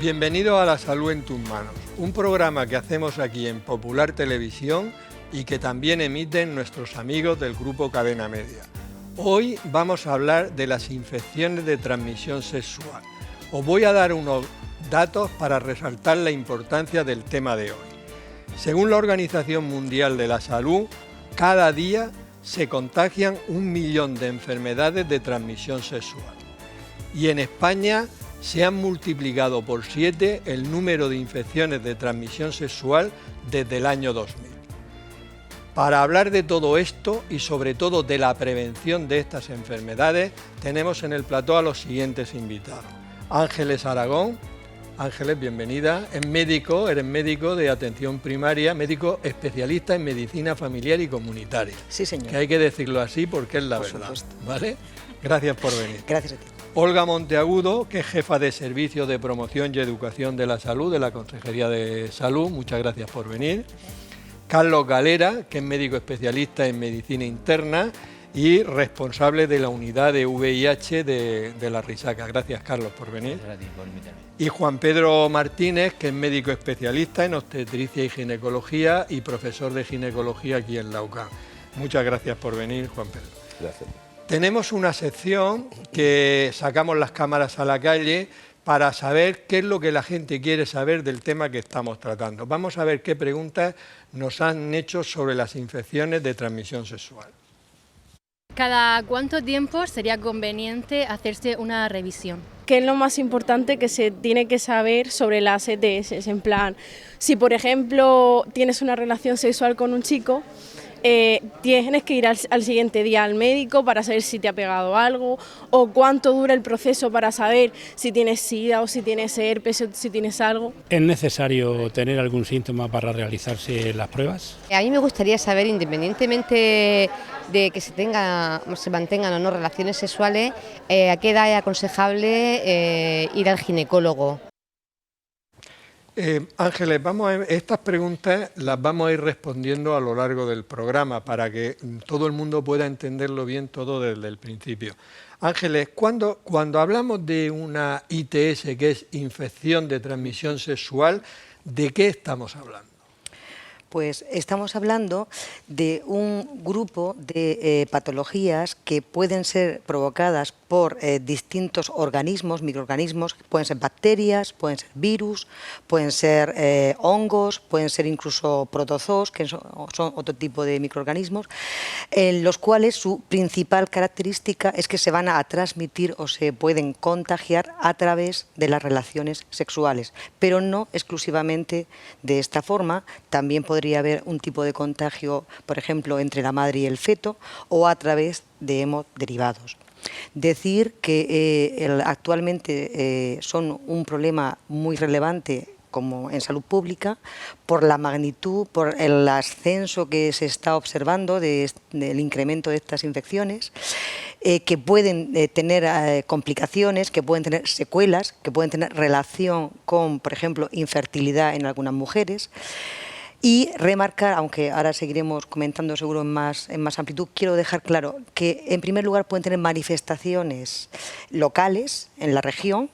Bienvenido a La Salud en tus manos, un programa que hacemos aquí en Popular Televisión y que también emiten nuestros amigos del Grupo Cadena Media. Hoy vamos a hablar de las infecciones de transmisión sexual. Os voy a dar unos datos para resaltar la importancia del tema de hoy. Según la Organización Mundial de la Salud, cada día se contagian 1 millón de enfermedades de transmisión sexual. Y en España se han multiplicado por 7 el número de infecciones de transmisión sexual desde el año 2000. Para hablar de todo esto y sobre todo de la prevención de estas enfermedades, tenemos en el plató a los siguientes invitados. Ángeles Aragón. Ángeles, bienvenida. Eres médico de atención primaria, médico especialista en medicina familiar y comunitaria. Sí, señor. Que hay que decirlo así porque es la Por verdad. supuesto. ¿Vale? Gracias por venir. Gracias a ti. Olga Monteagudo, que es jefa de Servicio de Promoción y Educación de la Salud de la Consejería de Salud. Muchas gracias por venir. Carlos Galera, que es médico especialista en medicina interna y responsable de la unidad de VIH de la Risaca. Gracias, Carlos, por venir. Gracias por invitarme. Y Juan Pedro Martínez, que es médico especialista en obstetricia y ginecología y profesor de ginecología aquí en la UCAM. Muchas gracias por venir, Juan Pedro. Gracias. Tenemos una sección que sacamos las cámaras a la calle para saber qué es lo que la gente quiere saber del tema que estamos tratando. Vamos a ver qué preguntas nos han hecho sobre las infecciones de transmisión sexual. ¿Cada cuánto tiempo sería conveniente hacerse una revisión? ¿Qué es lo más importante que se tiene que saber sobre las ETS? En plan, si por ejemplo tienes una relación sexual con un chico, tienes que ir al siguiente día al médico para saber si te ha pegado algo, o cuánto dura el proceso para saber si tienes SIDA o si tienes herpes o si tienes algo. ¿Es necesario tener algún síntoma para realizarse las pruebas? A mí me gustaría saber, independientemente de que se mantengan o no relaciones sexuales, a qué edad es aconsejable ir al ginecólogo. Ángeles, estas preguntas las vamos a ir respondiendo a lo largo del programa para que todo el mundo pueda entenderlo bien todo desde el principio. Ángeles, cuando hablamos de una ITS, que es infección de transmisión sexual, ¿de qué estamos hablando? Pues estamos hablando de un grupo de patologías que pueden ser provocadas por distintos organismos, microorganismos, pueden ser bacterias, pueden ser virus, pueden ser hongos, pueden ser incluso protozoos, que son otro tipo de microorganismos, en los cuales su principal característica es que se van a transmitir o se pueden contagiar a través de las relaciones sexuales, pero no exclusivamente de esta forma. También podría haber un tipo de contagio, por ejemplo, entre la madre y el feto o a través de hemoderivados. Decir que actualmente son un problema muy relevante como en salud pública por la magnitud, por el ascenso que se está observando del incremento de estas infecciones, que pueden tener complicaciones, que pueden tener secuelas, que pueden tener relación con, por ejemplo, infertilidad en algunas mujeres. Y remarcar, aunque ahora seguiremos comentando seguro en más amplitud, quiero dejar claro que en primer lugar pueden tener manifestaciones locales en la región,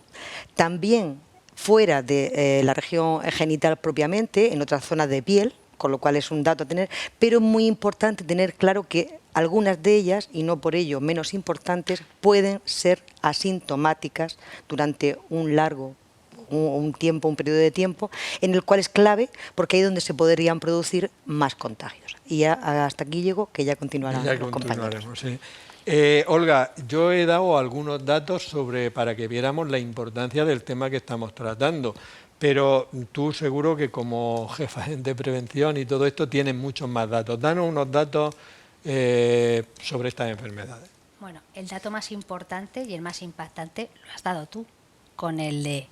también fuera de la región genital propiamente, en otras zonas de piel, con lo cual es un dato a tener, pero es muy importante tener claro que algunas de ellas, y no por ello menos importantes, pueden ser asintomáticas durante un periodo de tiempo, en el cual es clave porque ahí es donde se podrían producir más contagios. Y ya hasta aquí llego, que ya continuarán los compañeros. Sí. Olga, yo he dado algunos datos para que viéramos la importancia del tema que estamos tratando, pero tú seguro que como jefa de prevención y todo esto tienes muchos más datos. Danos unos datos sobre estas enfermedades. Bueno, el dato más importante y el más impactante lo has dado tú, con el de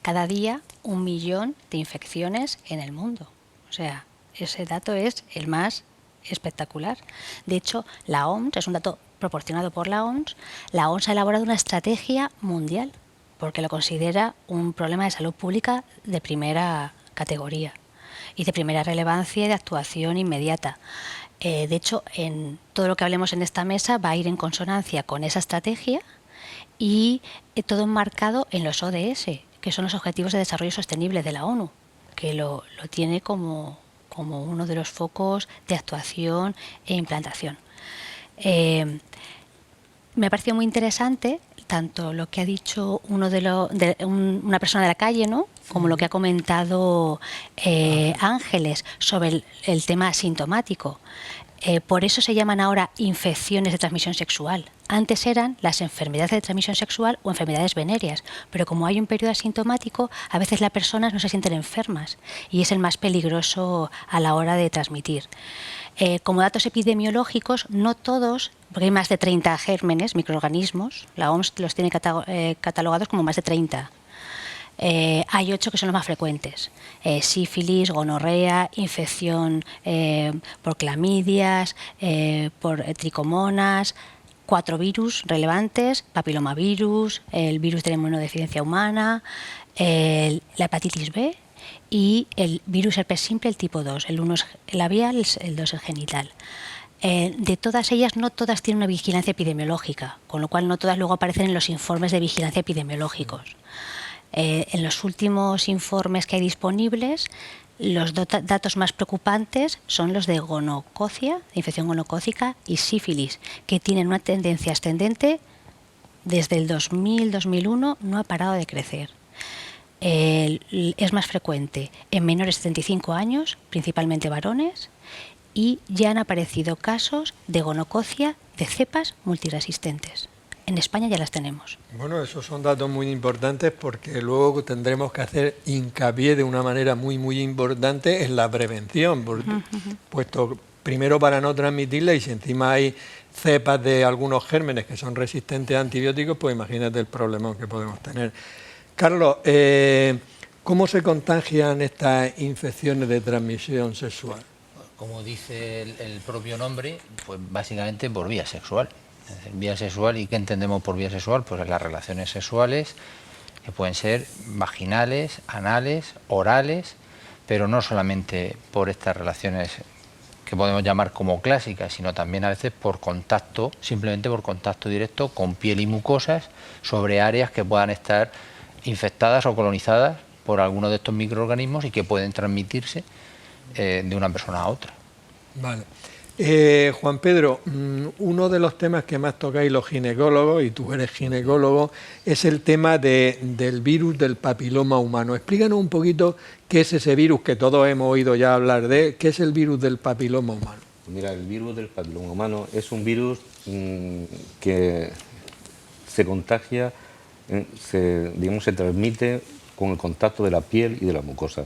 cada día 1 millón de infecciones en el mundo. O sea, ese dato es el más espectacular. De hecho, la OMS, es un dato proporcionado por la OMS ha elaborado una estrategia mundial porque lo considera un problema de salud pública de primera categoría y de primera relevancia y de actuación inmediata. De hecho, en todo lo que hablemos en esta mesa va a ir en consonancia con esa estrategia y todo enmarcado en los ODS, que son los Objetivos de Desarrollo Sostenible de la ONU, que lo tiene como uno de los focos de actuación e implantación. Me ha parecido muy interesante tanto lo que ha dicho una persona de la calle, ¿no?, como lo que ha comentado Ángeles sobre el tema asintomático. Por eso se llaman ahora infecciones de transmisión sexual. Antes eran las enfermedades de transmisión sexual o enfermedades venéreas, pero como hay un periodo asintomático, a veces las personas no se sienten enfermas y es el más peligroso a la hora de transmitir. Como datos epidemiológicos, no todos, porque hay más de 30 gérmenes, microorganismos, la OMS los tiene catalogados como más de 30. Hay 8 que son los más frecuentes: sífilis, gonorrea, infección por clamidias, por tricomonas, 4 virus relevantes: papilomavirus, el virus de la inmunodeficiencia humana, la hepatitis B y el virus herpes simple, el tipo 2. El 1 es labial, el 2 es genital. De todas ellas, no todas tienen una vigilancia epidemiológica, con lo cual no todas luego aparecen en los informes de vigilancia epidemiológicos. En los últimos informes que hay disponibles, los datos más preocupantes son los de gonococia, de infección gonocócica, y sífilis, que tienen una tendencia ascendente desde el 2000-2001, no ha parado de crecer. Es más frecuente en menores de 75 años, principalmente varones, y ya han aparecido casos de gonococia de cepas multiresistentes. En España ya las tenemos. Bueno, esos son datos muy importantes porque luego tendremos que hacer hincapié de una manera muy importante en la prevención, puesto primero para no transmitirla, y si encima hay cepas de algunos gérmenes que son resistentes a antibióticos, pues imagínate el problema que podemos tener. Carlos, ¿cómo se contagian estas infecciones de transmisión sexual? Como dice el propio nombre, pues básicamente por vía sexual. Es decir, vía sexual, ¿y qué entendemos por vía sexual? Pues las relaciones sexuales, que pueden ser vaginales, anales, orales, pero no solamente por estas relaciones que podemos llamar como clásicas, sino también a veces por contacto, simplemente por contacto directo con piel y mucosas sobre áreas que puedan estar infectadas o colonizadas por alguno de estos microorganismos y que pueden transmitirse de una persona a otra. Vale. Juan Pedro, uno de los temas que más tocáis los ginecólogos, y tú eres ginecólogo, es el tema del virus del papiloma humano. Explícanos un poquito qué es ese virus que todos hemos oído ya hablar de, ¿qué es el virus del papiloma humano? Mira, el virus del papiloma humano es un virus que se contagia, se transmite con el contacto de la piel y de la mucosa.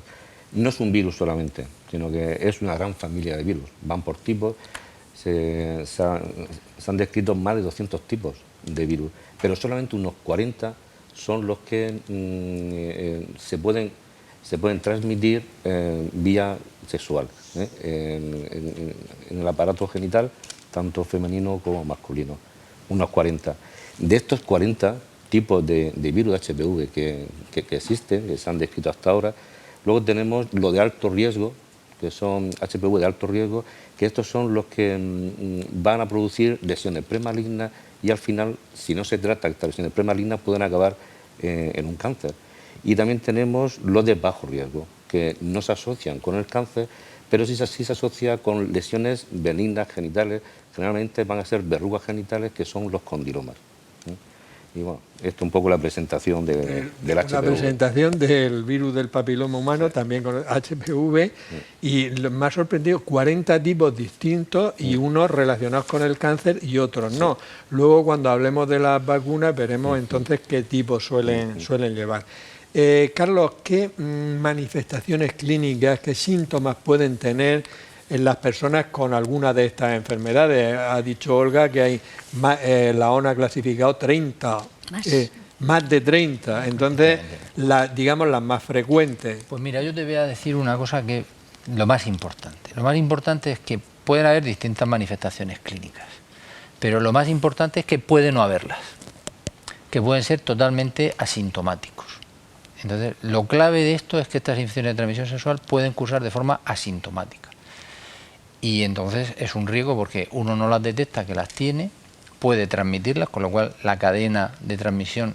No es un virus solamente, sino que es una gran familia de virus. Van por tipos, se han descrito más de 200 tipos de virus, pero solamente unos 40 son los que se pueden transmitir vía sexual, en el aparato genital, tanto femenino como masculino. Unos 40. De estos 40 tipos de virus HPV que existen, que se han descrito hasta ahora, luego tenemos lo de alto riesgo, que son HPV de alto riesgo, que estos son los que van a producir lesiones premalignas y al final, si no se trata de estas lesiones premalignas, pueden acabar en un cáncer. Y también tenemos los de bajo riesgo, que no se asocian con el cáncer, pero sí se asocia con lesiones benignas genitales, generalmente van a ser verrugas genitales, que son los condilomas. Y bueno, esto es un poco la presentación del HPV. La presentación del virus del papiloma humano, también con HPV, y me ha sorprendido 40 tipos distintos y unos relacionados con el cáncer y otros no. Luego, cuando hablemos de las vacunas, veremos entonces qué tipos suelen llevar. Carlos, ¿qué manifestaciones clínicas, qué síntomas pueden tener en las personas con alguna de estas enfermedades? Ha dicho Olga que hay la ONU ha clasificado 30, más de 30, entonces digamos las más frecuentes. Pues mira, yo te voy a decir una cosa que lo más importante. Lo más importante es que pueden haber distintas manifestaciones clínicas, pero lo más importante es que puede no haberlas, que pueden ser totalmente asintomáticos. Entonces, lo clave de esto es que estas infecciones de transmisión sexual pueden cursar de forma asintomática. Y entonces es un riesgo porque uno no las detecta que las tiene, puede transmitirlas, con lo cual la cadena de transmisión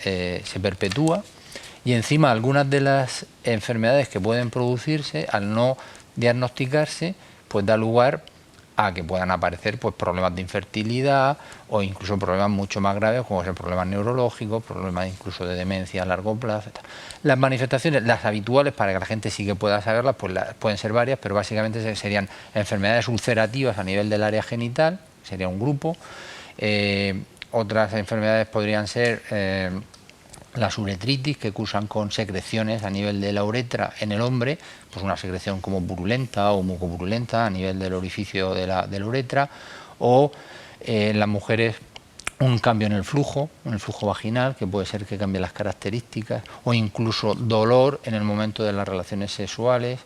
se perpetúa Y encima algunas de las enfermedades que pueden producirse, al no diagnosticarse, pues da lugar a que puedan aparecer pues problemas de infertilidad o incluso problemas mucho más graves como son problemas neurológicos, problemas incluso de demencia a largo plazo. Las manifestaciones, las habituales para que la gente sí que pueda saberlas, pues pueden ser varias, pero básicamente serían enfermedades ulcerativas a nivel del área genital, sería un grupo. Otras enfermedades podrían ser las uretritis, que cursan con secreciones a nivel de la uretra en el hombre, pues una secreción como purulenta o mucopurulenta a nivel del orificio de la uretra, o en las mujeres un cambio en el flujo vaginal, que puede ser que cambie las características, o incluso dolor en el momento de las relaciones sexuales,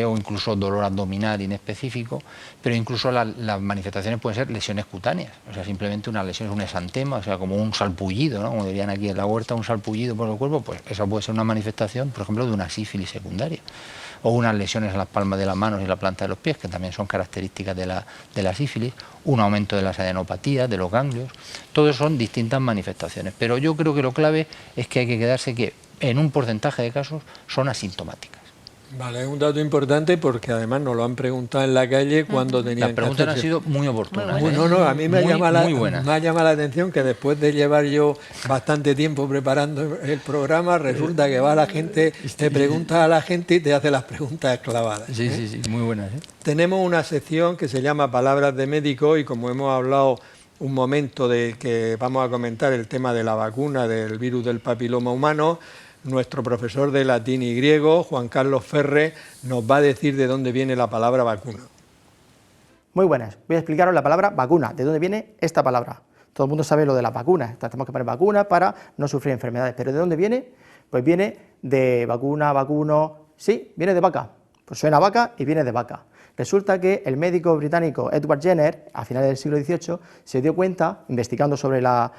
o incluso dolor abdominal inespecífico, pero incluso las manifestaciones pueden ser lesiones cutáneas, o sea, simplemente una lesión, un exantema, o sea, como un salpullido, ¿no? Como dirían aquí en la huerta, un salpullido por el cuerpo, pues eso puede ser una manifestación, por ejemplo, de una sífilis secundaria, o unas lesiones en las palmas de las manos y la planta de los pies, que también son características de la sífilis, un aumento de las adenopatías, de los ganglios, todo son distintas manifestaciones, pero yo creo que lo clave es que hay que quedarse que en un porcentaje de casos son asintomáticas. Vale, es un dato importante porque además nos lo han preguntado en la calle cuando tenían Las preguntas han sido muy oportunas. No, a mí me ha llamado la atención que después de llevar yo bastante tiempo preparando el programa, resulta que va la gente, te pregunta a la gente y te hace las preguntas clavadas. Sí, muy buenas. Tenemos una sección que se llama Palabras de Médico y como hemos hablado un momento de que vamos a comentar el tema de la vacuna del virus del papiloma humano, nuestro profesor de latín y griego, Juan Carlos Ferre, nos va a decir de dónde viene la palabra vacuna. Muy buenas, voy a explicaros la palabra vacuna, de dónde viene esta palabra. Todo el mundo sabe lo de las vacunas, tenemos que poner vacuna para no sufrir enfermedades, pero ¿de dónde viene? Pues viene de vacuna, vacuno, sí, viene de vaca, pues suena a vaca y viene de vaca. Resulta que el médico británico Edward Jenner, a finales del siglo XVIII, se dio cuenta, investigando sobre la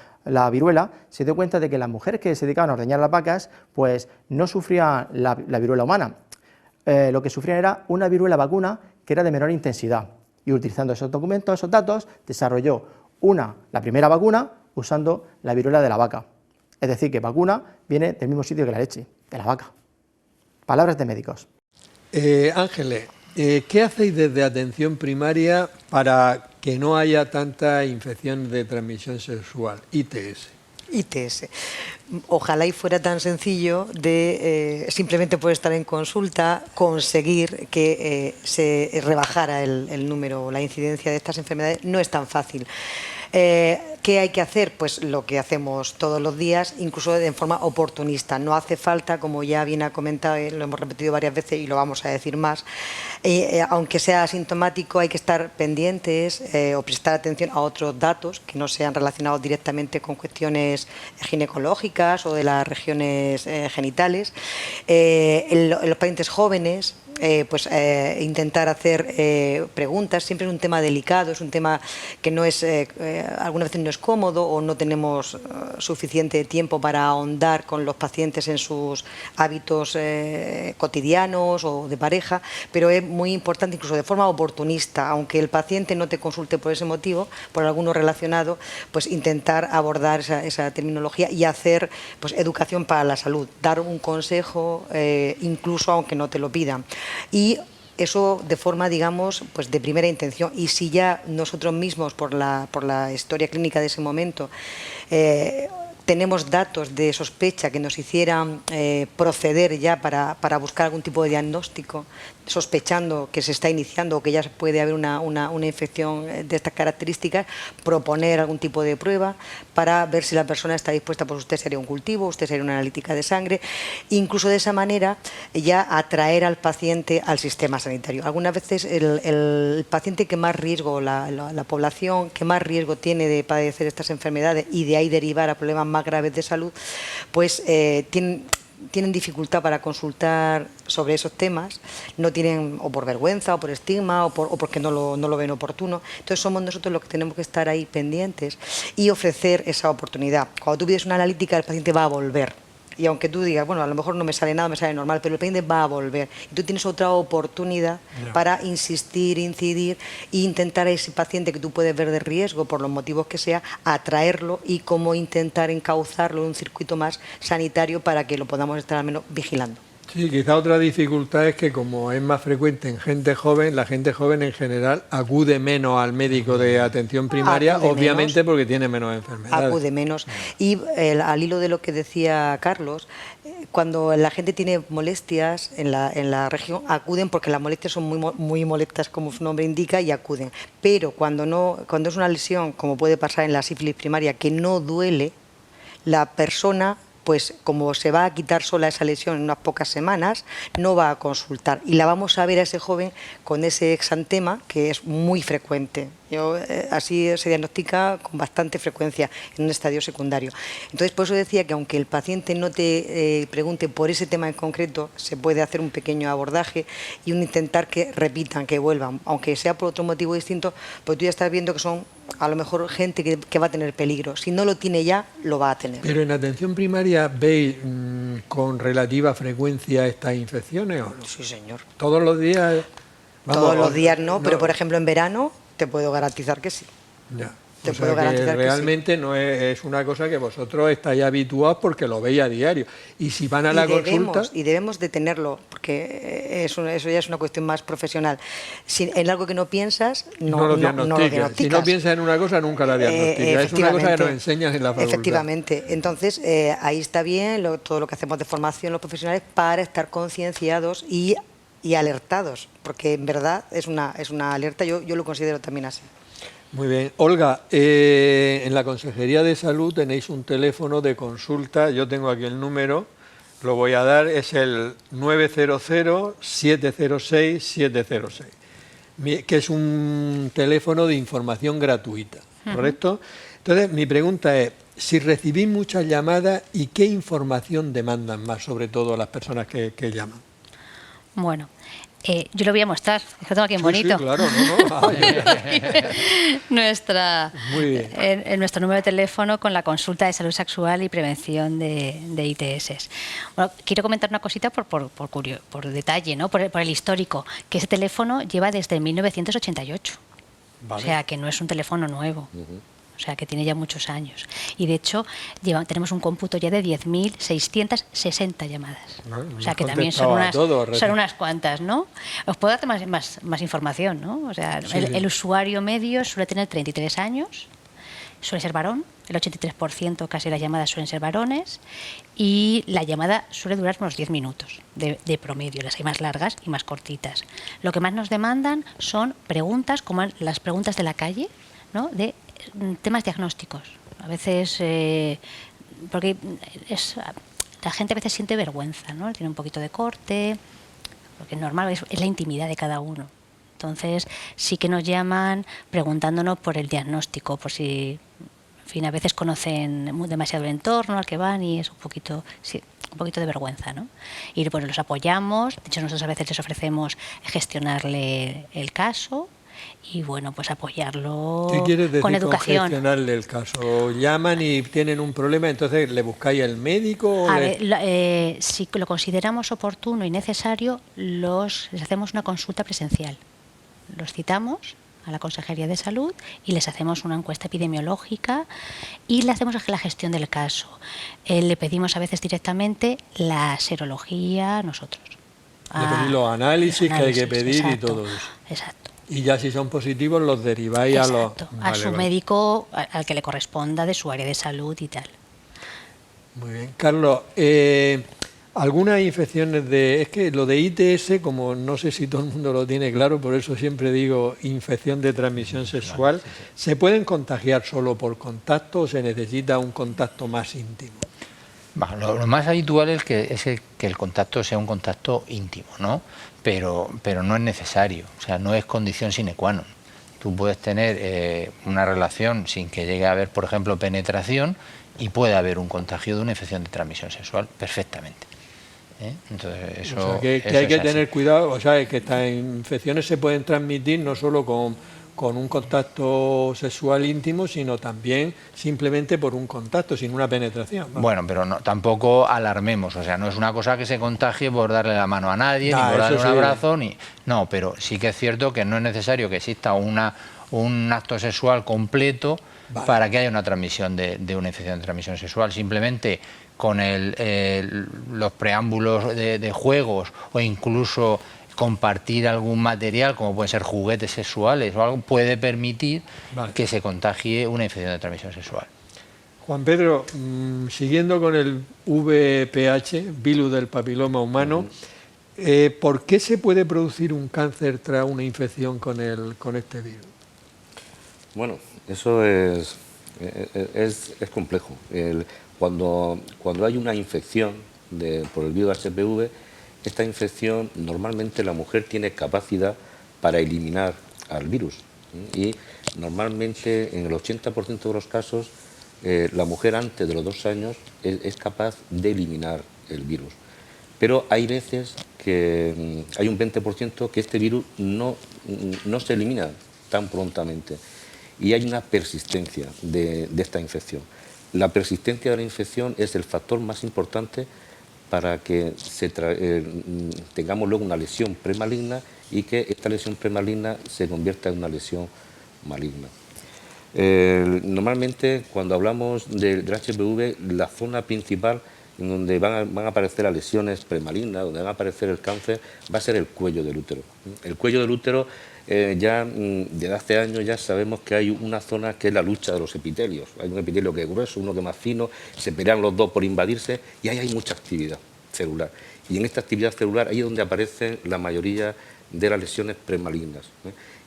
viruela, se dio cuenta de que las mujeres que se dedicaban a ordeñar las vacas, pues no sufrían la viruela humana. Lo que sufrían era una viruela vacuna que era de menor intensidad. Y utilizando esos documentos, esos datos, desarrolló la primera vacuna usando la viruela de la vaca. Es decir, que vacuna viene del mismo sitio que la leche, de la vaca. Palabras de médicos. Ángeles, ¿qué hacéis desde atención primaria para que no haya tanta infección de transmisión sexual, ITS? ITS. Ojalá y fuera tan sencillo de simplemente por estar en consulta conseguir que se rebajara el número, la incidencia de estas enfermedades. No es tan fácil. ¿Qué hay que hacer? Pues lo que hacemos todos los días, incluso de forma oportunista. No hace falta, como ya bien ha comentado, lo hemos repetido varias veces y lo vamos a decir más, aunque sea asintomático hay que estar pendientes o prestar atención a otros datos que no sean relacionados directamente con cuestiones ginecológicas o de las regiones genitales. En los pacientes jóvenes, intentar hacer preguntas, siempre es un tema delicado, es un tema que no es, algunas veces no es cómodo o no tenemos suficiente tiempo para ahondar con los pacientes en sus hábitos cotidianos o de pareja, pero es muy importante incluso de forma oportunista, aunque el paciente no te consulte por ese motivo, por alguno relacionado, pues intentar abordar esa terminología y hacer pues educación para la salud, dar un consejo incluso aunque no te lo pidan. Y eso de forma, digamos, pues de primera intención. Y si ya nosotros mismos, por la historia clínica de ese momento, tenemos datos de sospecha que nos hicieran proceder ya para buscar algún tipo de diagnóstico, sospechando que se está iniciando o que ya puede haber una infección de estas características, proponer algún tipo de prueba para ver si la persona está dispuesta, pues usted sería un cultivo, usted sería una analítica de sangre, incluso de esa manera ya atraer al paciente al sistema sanitario. Algunas veces el paciente que más riesgo, la población que más riesgo tiene de padecer estas enfermedades y de ahí derivar a problemas más graves de salud, pues tienen dificultad para consultar sobre esos temas, no tienen, o por vergüenza, o por estigma, o porque no lo ven oportuno. Entonces somos nosotros los que tenemos que estar ahí pendientes y ofrecer esa oportunidad. Cuando tú pides una analítica, el paciente va a volver. y aunque tú digas, bueno, a lo mejor no me sale nada, me sale normal, pero el pendiente va a volver. Y tú tienes otra oportunidad para insistir, incidir e intentar a ese paciente que tú puedes ver de riesgo, por los motivos que sea, atraerlo y cómo intentar encauzarlo en un circuito más sanitario para que lo podamos estar al menos vigilando. Sí, quizá otra dificultad es que como es más frecuente en gente joven, la gente joven en general acude menos al médico de atención primaria, Acude obviamente menos. porque tiene menos enfermedades. Acude menos. Y al hilo de lo que decía Carlos, cuando la gente tiene molestias en la región, acuden porque las molestias son muy molestas, como su nombre indica, y acuden. Pero cuando es una lesión, como puede pasar en la sífilis primaria, que no duele, la persona, pues como se va a quitar sola esa lesión en unas pocas semanas, no va a consultar. Y la vamos a ver a ese joven con ese exantema, que es muy frecuente. Así se diagnostica con bastante frecuencia en un estadio secundario. Entonces, por eso decía que aunque el paciente no te pregunte por ese tema en concreto, se puede hacer un pequeño abordaje y un intentar que repitan, que vuelvan. Aunque sea por otro motivo distinto, pues tú ya estás viendo que son a lo mejor gente que va a tener peligro. Si no lo tiene ya, lo va a tener. Pero en atención primaria, ¿veis con relativa frecuencia estas infecciones o no? Sí, señor. ¿Todos los días? Todos los días no, pero por ejemplo en verano te puedo garantizar que sí. Ya. Te O puedo sea, que garantizar que realmente no es una cosa que vosotros estáis habituados porque lo veis a diario. Y si van a la consulta... Y debemos de tenerlo, porque eso ya es una cuestión más profesional. Si en algo que no piensas, no lo diagnosticas. Si no piensas en una cosa, nunca la diagnosticas. Es una cosa que nos enseñan en la facultad. Efectivamente. Entonces, ahí está bien todo lo que hacemos de formación los profesionales para estar concienciados y alertados, porque en verdad es una alerta, yo lo considero también así. Muy bien. Olga, en la Consejería de Salud tenéis un teléfono de consulta, yo tengo aquí el número, lo voy a dar, es el 900-706-706, que es un teléfono de información gratuita, ¿correcto? Entonces, mi pregunta es, si recibís muchas llamadas, ¿y qué información demandan más, sobre todo las personas que llaman? Bueno, yo lo voy a mostrar, es que tengo aquí en bonito. Sí, claro, Muy bien. Nuestro número de teléfono con la consulta de salud sexual y prevención de ITS. Bueno, quiero comentar una cosita por detalle, ¿no? por el histórico, que ese teléfono lleva desde 1988. Vale. O sea, que no es un teléfono nuevo. O sea, que tiene ya muchos años. Y de hecho, tenemos un cómputo ya de 10.660 llamadas. O sea, que también son unas cuantas, ¿no? Os puedo dar más información, ¿no? O sea, el usuario medio suele tener 33 años, suele ser varón, el 83% casi de las llamadas suelen ser varones, y la llamada suele durar unos 10 minutos de promedio. Las hay más largas y más cortitas. Lo que más nos demandan son preguntas, como las preguntas de la calle, ¿no? De temas diagnósticos. A veces, porque la gente a veces siente vergüenza, ¿no? Tiene un poquito de corte, porque es normal, es la intimidad de cada uno. Entonces, sí que nos llaman preguntándonos por el diagnóstico, por si, en fin, a veces conocen demasiado el entorno al que van y es un poquito de vergüenza, ¿no? Y bueno, los apoyamos, de hecho nosotros a veces les ofrecemos gestionarle el caso, y bueno, pues apoyarlo con educación. ¿Qué quieres decir con gestionarle el caso? ¿Llaman y tienen un problema, entonces le buscáis al médico? Si lo consideramos oportuno y necesario, les hacemos una consulta presencial. Los citamos a la Consejería de Salud y les hacemos una encuesta epidemiológica y le hacemos la gestión del caso. Le pedimos a veces directamente la serología nosotros. Le pedís los análisis que hay que pedir, exacto, y todo eso. Exacto. Y ya si son positivos los deriváis a su médico, al que le corresponda de su área de salud y tal. Muy bien. Carlos, algunas infecciones es que lo de ITS, como no sé si todo el mundo lo tiene claro, por eso siempre digo infección de transmisión sexual, ¿se pueden contagiar solo por contacto o se necesita un contacto más íntimo? Bueno, lo más habitual es que el contacto sea un contacto íntimo, ¿no? Pero no es necesario, o sea, no es condición sine qua non. Tú puedes tener una relación sin que llegue a haber, por ejemplo, penetración y puede haber un contagio de una infección de transmisión sexual perfectamente. Entonces, eso, o sea, que hay que tener cuidado, o sea, que estas infecciones se pueden transmitir no solo con con un contacto sexual íntimo, sino también simplemente por un contacto, sin una penetración. ¿Vale? Bueno, pero no, tampoco alarmemos, o sea, no es una cosa que se contagie por darle la mano a nadie, ni por darle un abrazo, ni... No, pero sí que es cierto que no es necesario que exista un acto sexual completo para que haya una transmisión de una infección de transmisión sexual. Simplemente con los preámbulos de juegos o incluso compartir algún material, como pueden ser juguetes sexuales o algo, puede permitir que se contagie una infección de transmisión sexual. Juan Pedro, siguiendo con el VPH, virus del papiloma humano, ¿por qué se puede producir un cáncer tras una infección con este virus? Bueno, eso es complejo. Cuando hay una infección por el virus HPV, esta infección normalmente la mujer tiene capacidad para eliminar al virus. Y normalmente en el 80% de los casos la mujer antes de los 2 años es capaz de eliminar el virus. Pero hay veces que hay un 20% que este virus no se elimina tan prontamente y hay una persistencia de esta infección. La persistencia de la infección es el factor más importante para que tengamos luego una lesión premaligna y que esta lesión premaligna se convierta en una lesión maligna. Normalmente cuando hablamos del HPV, la zona principal en donde van a aparecer las lesiones premalignas, donde va a aparecer el cáncer, va a ser el cuello del útero. El cuello del útero, ya desde hace años ya sabemos que hay una zona que es la lucha de los epitelios. Hay un epitelio que es grueso, uno que es más fino, se pelean los dos por invadirse y ahí hay mucha actividad celular. Y en esta actividad celular ahí es donde aparecen la mayoría de las lesiones premalignas.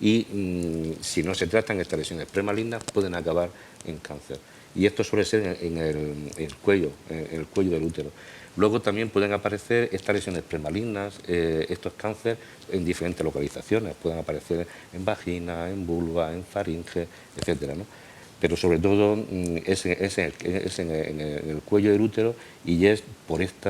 Y si no se tratan estas lesiones premalignas pueden acabar en cáncer. Y esto suele ser en el cuello del útero. Luego también pueden aparecer estas lesiones premalignas, estos cánceres en diferentes localizaciones. Pueden aparecer en vagina, en vulva, en faringe, etcétera, ¿no? Pero sobre todo es en el cuello del útero y es por este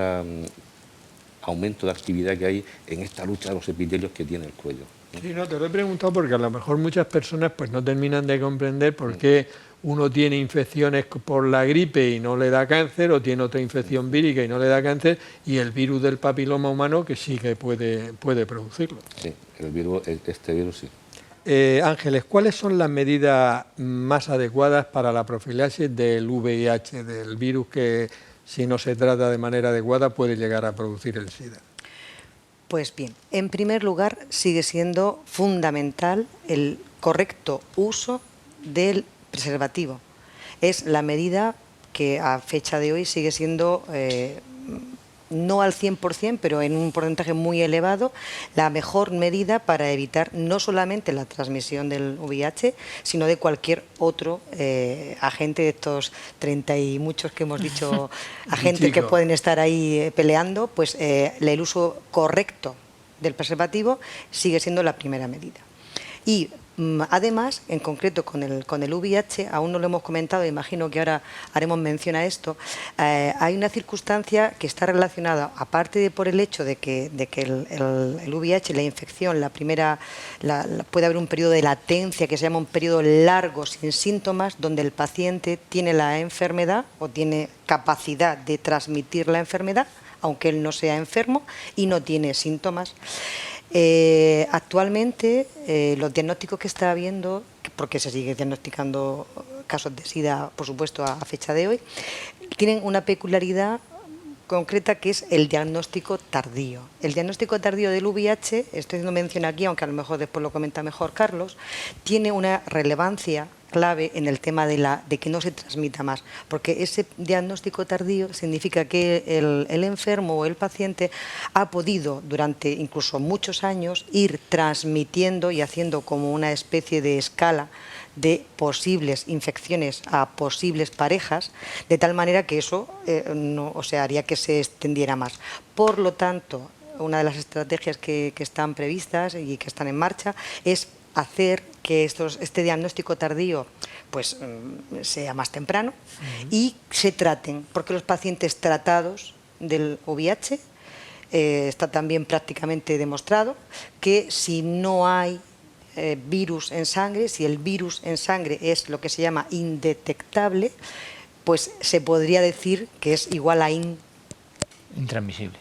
aumento de actividad que hay en esta lucha de los epitelios que tiene el cuello. Sí, no, te lo he preguntado porque a lo mejor muchas personas pues no terminan de comprender por qué uno tiene infecciones por la gripe y no le da cáncer, o tiene otra infección vírica y no le da cáncer, y el virus del papiloma humano que sí que puede producirlo. Sí, este virus sí. Ángeles, ¿cuáles son las medidas más adecuadas para la profilaxis del VIH, del virus que si no se trata de manera adecuada puede llegar a producir el SIDA? Pues bien, en primer lugar sigue siendo fundamental el correcto uso del preservativo. Es la medida que a fecha de hoy sigue siendo, no al 100%, pero en un porcentaje muy elevado, la mejor medida para evitar no solamente la transmisión del VIH, sino de cualquier otro agente de estos 30 y muchos que hemos dicho, agentes que pueden estar ahí peleando, pues el uso correcto del preservativo sigue siendo la primera medida. Y además, en concreto con el VIH, aún no lo hemos comentado, imagino que ahora haremos mención a esto, hay una circunstancia que está relacionada, aparte de por el hecho de que el VIH, la infección, puede haber un periodo de latencia que se llama un periodo largo sin síntomas, donde el paciente tiene la enfermedad o tiene capacidad de transmitir la enfermedad, aunque él no sea enfermo y no tiene síntomas. Actualmente los diagnósticos que está habiendo, porque se sigue diagnosticando casos de SIDA, por supuesto, a fecha de hoy, tienen una peculiaridad concreta que es el diagnóstico tardío. El diagnóstico tardío del VIH, estoy haciendo mención aquí, aunque a lo mejor después lo comenta mejor Carlos, tiene una relevancia clave en el tema de que no se transmita más, porque ese diagnóstico tardío significa que el enfermo o el paciente ha podido durante incluso muchos años ir transmitiendo y haciendo como una especie de escala de posibles infecciones a posibles parejas, de tal manera que eso haría que se extendiera más. Por lo tanto, una de las estrategias que están previstas y que están en marcha es hacer que este diagnóstico tardío pues sea más temprano y se traten, porque los pacientes tratados del VIH está también prácticamente demostrado que si no hay virus en sangre, si el virus en sangre es lo que se llama indetectable, pues se podría decir que es igual a intransmisible.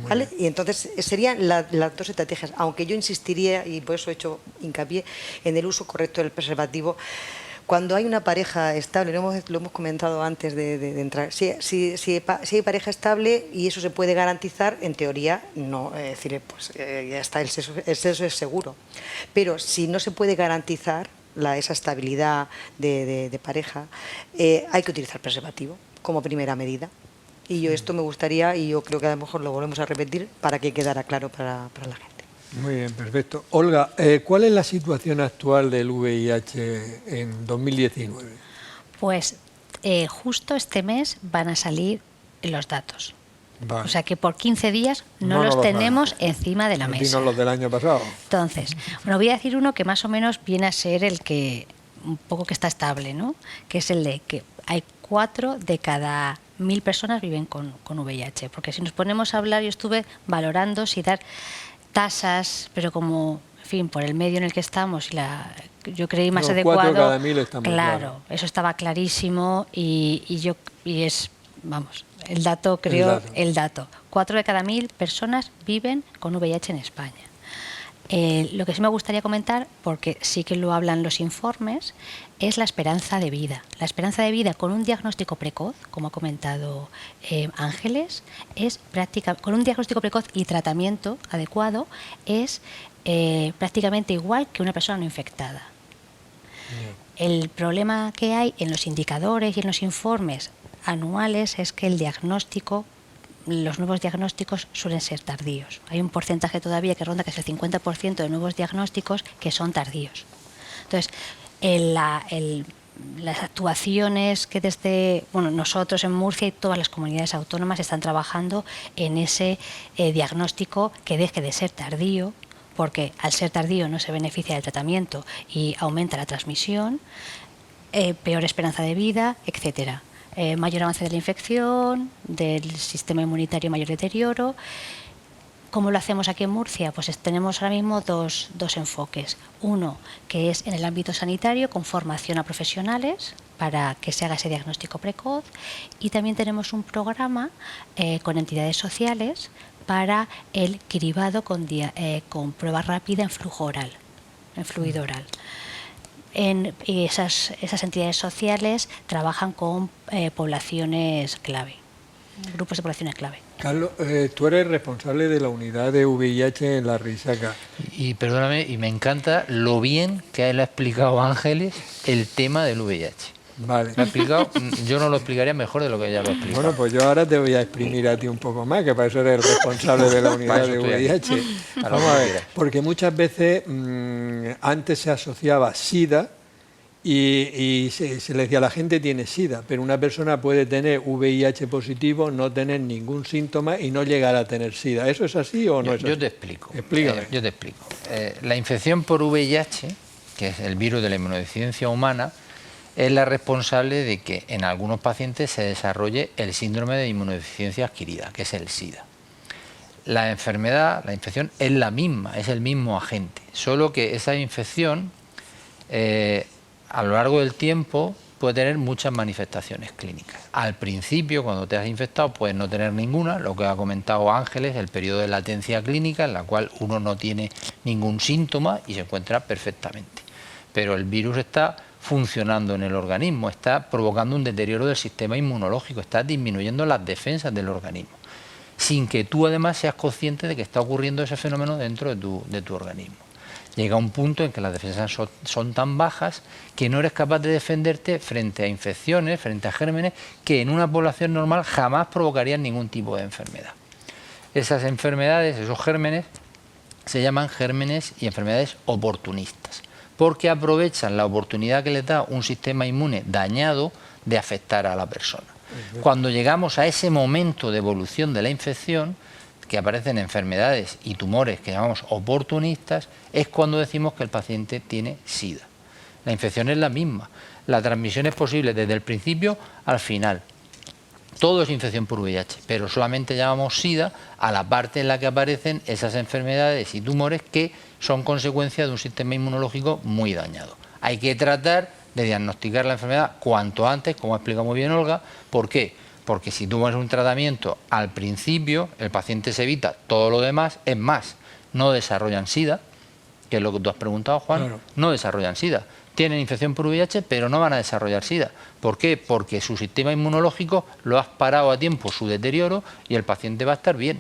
¿Vale? Y entonces serían las dos estrategias, aunque yo insistiría, y por eso he hecho hincapié en el uso correcto del preservativo. Cuando hay una pareja estable, lo hemos comentado antes de entrar, si hay pareja estable y eso se puede garantizar, en teoría, no, es decir, pues ya está, el sexo es seguro. Pero si no se puede garantizar esa estabilidad de pareja, hay que utilizar preservativo como primera medida. Y yo esto me gustaría, y yo creo que a lo mejor lo volvemos a repetir para que quedara claro para la gente. Muy bien, perfecto. Olga, ¿cuál es la situación actual del VIH en 2019? Pues justo este mes van a salir los datos. Vale. O sea que por 15 días no los tenemos encima de la mesa. Dinos los del año pasado. Entonces, bueno, voy a decir uno que más o menos viene a ser el que un poco que está estable, ¿no? Que es el de que hay 4 de cada 1000 personas viven con VIH. Porque si nos ponemos a hablar, yo estuve valorando si dar tasas, pero como, en fin, por el medio en el que estamos, yo creí más adecuado. 4 cada 1000 está muy claro, eso estaba clarísimo y es, vamos, el dato, creo, el dato. 4 de cada 1000 personas viven con VIH en España. Lo que sí me gustaría comentar, porque sí que lo hablan los informes, es la esperanza de vida. La esperanza de vida con un diagnóstico precoz, como ha comentado Ángeles, es con un diagnóstico precoz y tratamiento adecuado, es prácticamente igual que una persona no infectada. El problema que hay en los indicadores y en los informes anuales es que los nuevos diagnósticos suelen ser tardíos. Hay un porcentaje todavía que ronda, que es el 50% de nuevos diagnósticos que son tardíos. Entonces, las actuaciones que desde nosotros en Murcia y todas las comunidades autónomas están trabajando en ese diagnóstico que deje de ser tardío, porque al ser tardío no se beneficia del tratamiento y aumenta la transmisión, peor esperanza de vida, etcétera. Mayor avance de la infección, del sistema inmunitario, mayor deterioro. ¿Cómo lo hacemos aquí en Murcia? Pues tenemos ahora mismo dos enfoques. Uno, que es en el ámbito sanitario, con formación a profesionales para que se haga ese diagnóstico precoz. Y también tenemos un programa con entidades sociales para el cribado con prueba rápida en flujo oral, en fluido oral. Y esas entidades sociales trabajan con poblaciones clave, grupos de poblaciones clave. Carlos, tú eres responsable de la unidad de VIH en La Risaca. Y perdóname, y me encanta lo bien que él ha explicado Ángeles el tema del VIH. Vale. Me ha explicado, yo no lo explicaría mejor de lo que ya lo he explicado. Bueno, pues yo ahora te voy a exprimir a ti un poco más, que para eso eres el responsable de la unidad de VIH. Vamos a ver, porque muchas veces antes se asociaba SIDA y se le decía la gente tiene SIDA, pero una persona puede tener VIH positivo, no tener ningún síntoma y no llegar a tener SIDA. ¿Eso es así o no es así? Yo te explico. Explícame. Yo te explico. La infección por VIH, que es el virus de la inmunodeficiencia humana, es la responsable de que en algunos pacientes se desarrolle el síndrome de inmunodeficiencia adquirida, que es el SIDA. La enfermedad, la infección es la misma, es el mismo agente, solo que esa infección a lo largo del tiempo puede tener muchas manifestaciones clínicas. Al principio, cuando te has infectado, puedes no tener ninguna, lo que ha comentado Ángeles, el periodo de latencia clínica, en la cual uno no tiene ningún síntoma y se encuentra perfectamente. Pero el virus está funcionando en el organismo, está provocando un deterioro del sistema inmunológico, está disminuyendo las defensas del organismo, sin que tú además seas consciente de que está ocurriendo ese fenómeno dentro de tu organismo. Llega un punto en que las defensas son tan bajas que no eres capaz de defenderte frente a infecciones, frente a gérmenes, que en una población normal jamás provocarían ningún tipo de enfermedad. Esas enfermedades, esos gérmenes, se llaman gérmenes y enfermedades oportunistas, porque aprovechan la oportunidad que les da un sistema inmune dañado de afectar a la persona. Cuando llegamos a ese momento de evolución de la infección, que aparecen enfermedades y tumores que llamamos oportunistas, es cuando decimos que el paciente tiene SIDA. La infección es la misma, la transmisión es posible desde el principio al final. Todo es infección por VIH, pero solamente llamamos SIDA a la parte en la que aparecen esas enfermedades y tumores que son consecuencia de un sistema inmunológico muy dañado. Hay que tratar de diagnosticar la enfermedad cuanto antes, como ha explicado muy bien Olga. ¿Por qué? Porque si tú pones un tratamiento al principio, el paciente se evita todo lo demás. Es más, no desarrollan SIDA, que es lo que tú has preguntado, Juan. Claro. No desarrollan SIDA. Tienen infección por VIH, pero no van a desarrollar SIDA. ¿Por qué? Porque su sistema inmunológico lo has parado a tiempo su deterioro y el paciente va a estar bien.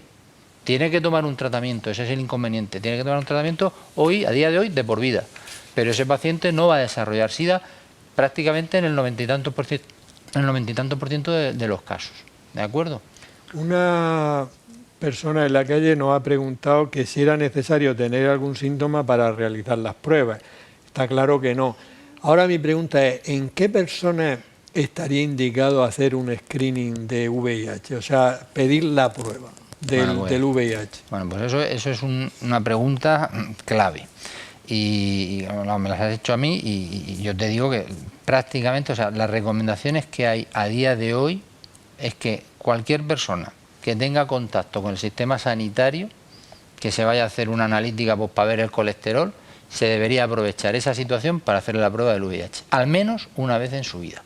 Tiene que tomar un tratamiento, ese es el inconveniente. Tiene que tomar un tratamiento hoy, a día de hoy, de por vida. Pero ese paciente no va a desarrollar SIDA prácticamente en el 90 y tantos por ciento de los casos. ¿De acuerdo? Una persona en la calle nos ha preguntado que si era necesario tener algún síntoma para realizar las pruebas. Está claro que no. Ahora mi pregunta es, ¿en qué personas estaría indicado hacer un screening de VIH? O sea, pedir la prueba del VIH. Bueno, pues eso es una pregunta clave. Y me las has hecho a mí y yo te digo que prácticamente, o sea, las recomendaciones que hay a día de hoy es que cualquier persona que tenga contacto con el sistema sanitario, que se vaya a hacer una analítica pues, para ver el colesterol, se debería aprovechar esa situación para hacerle la prueba del VIH, al menos una vez en su vida.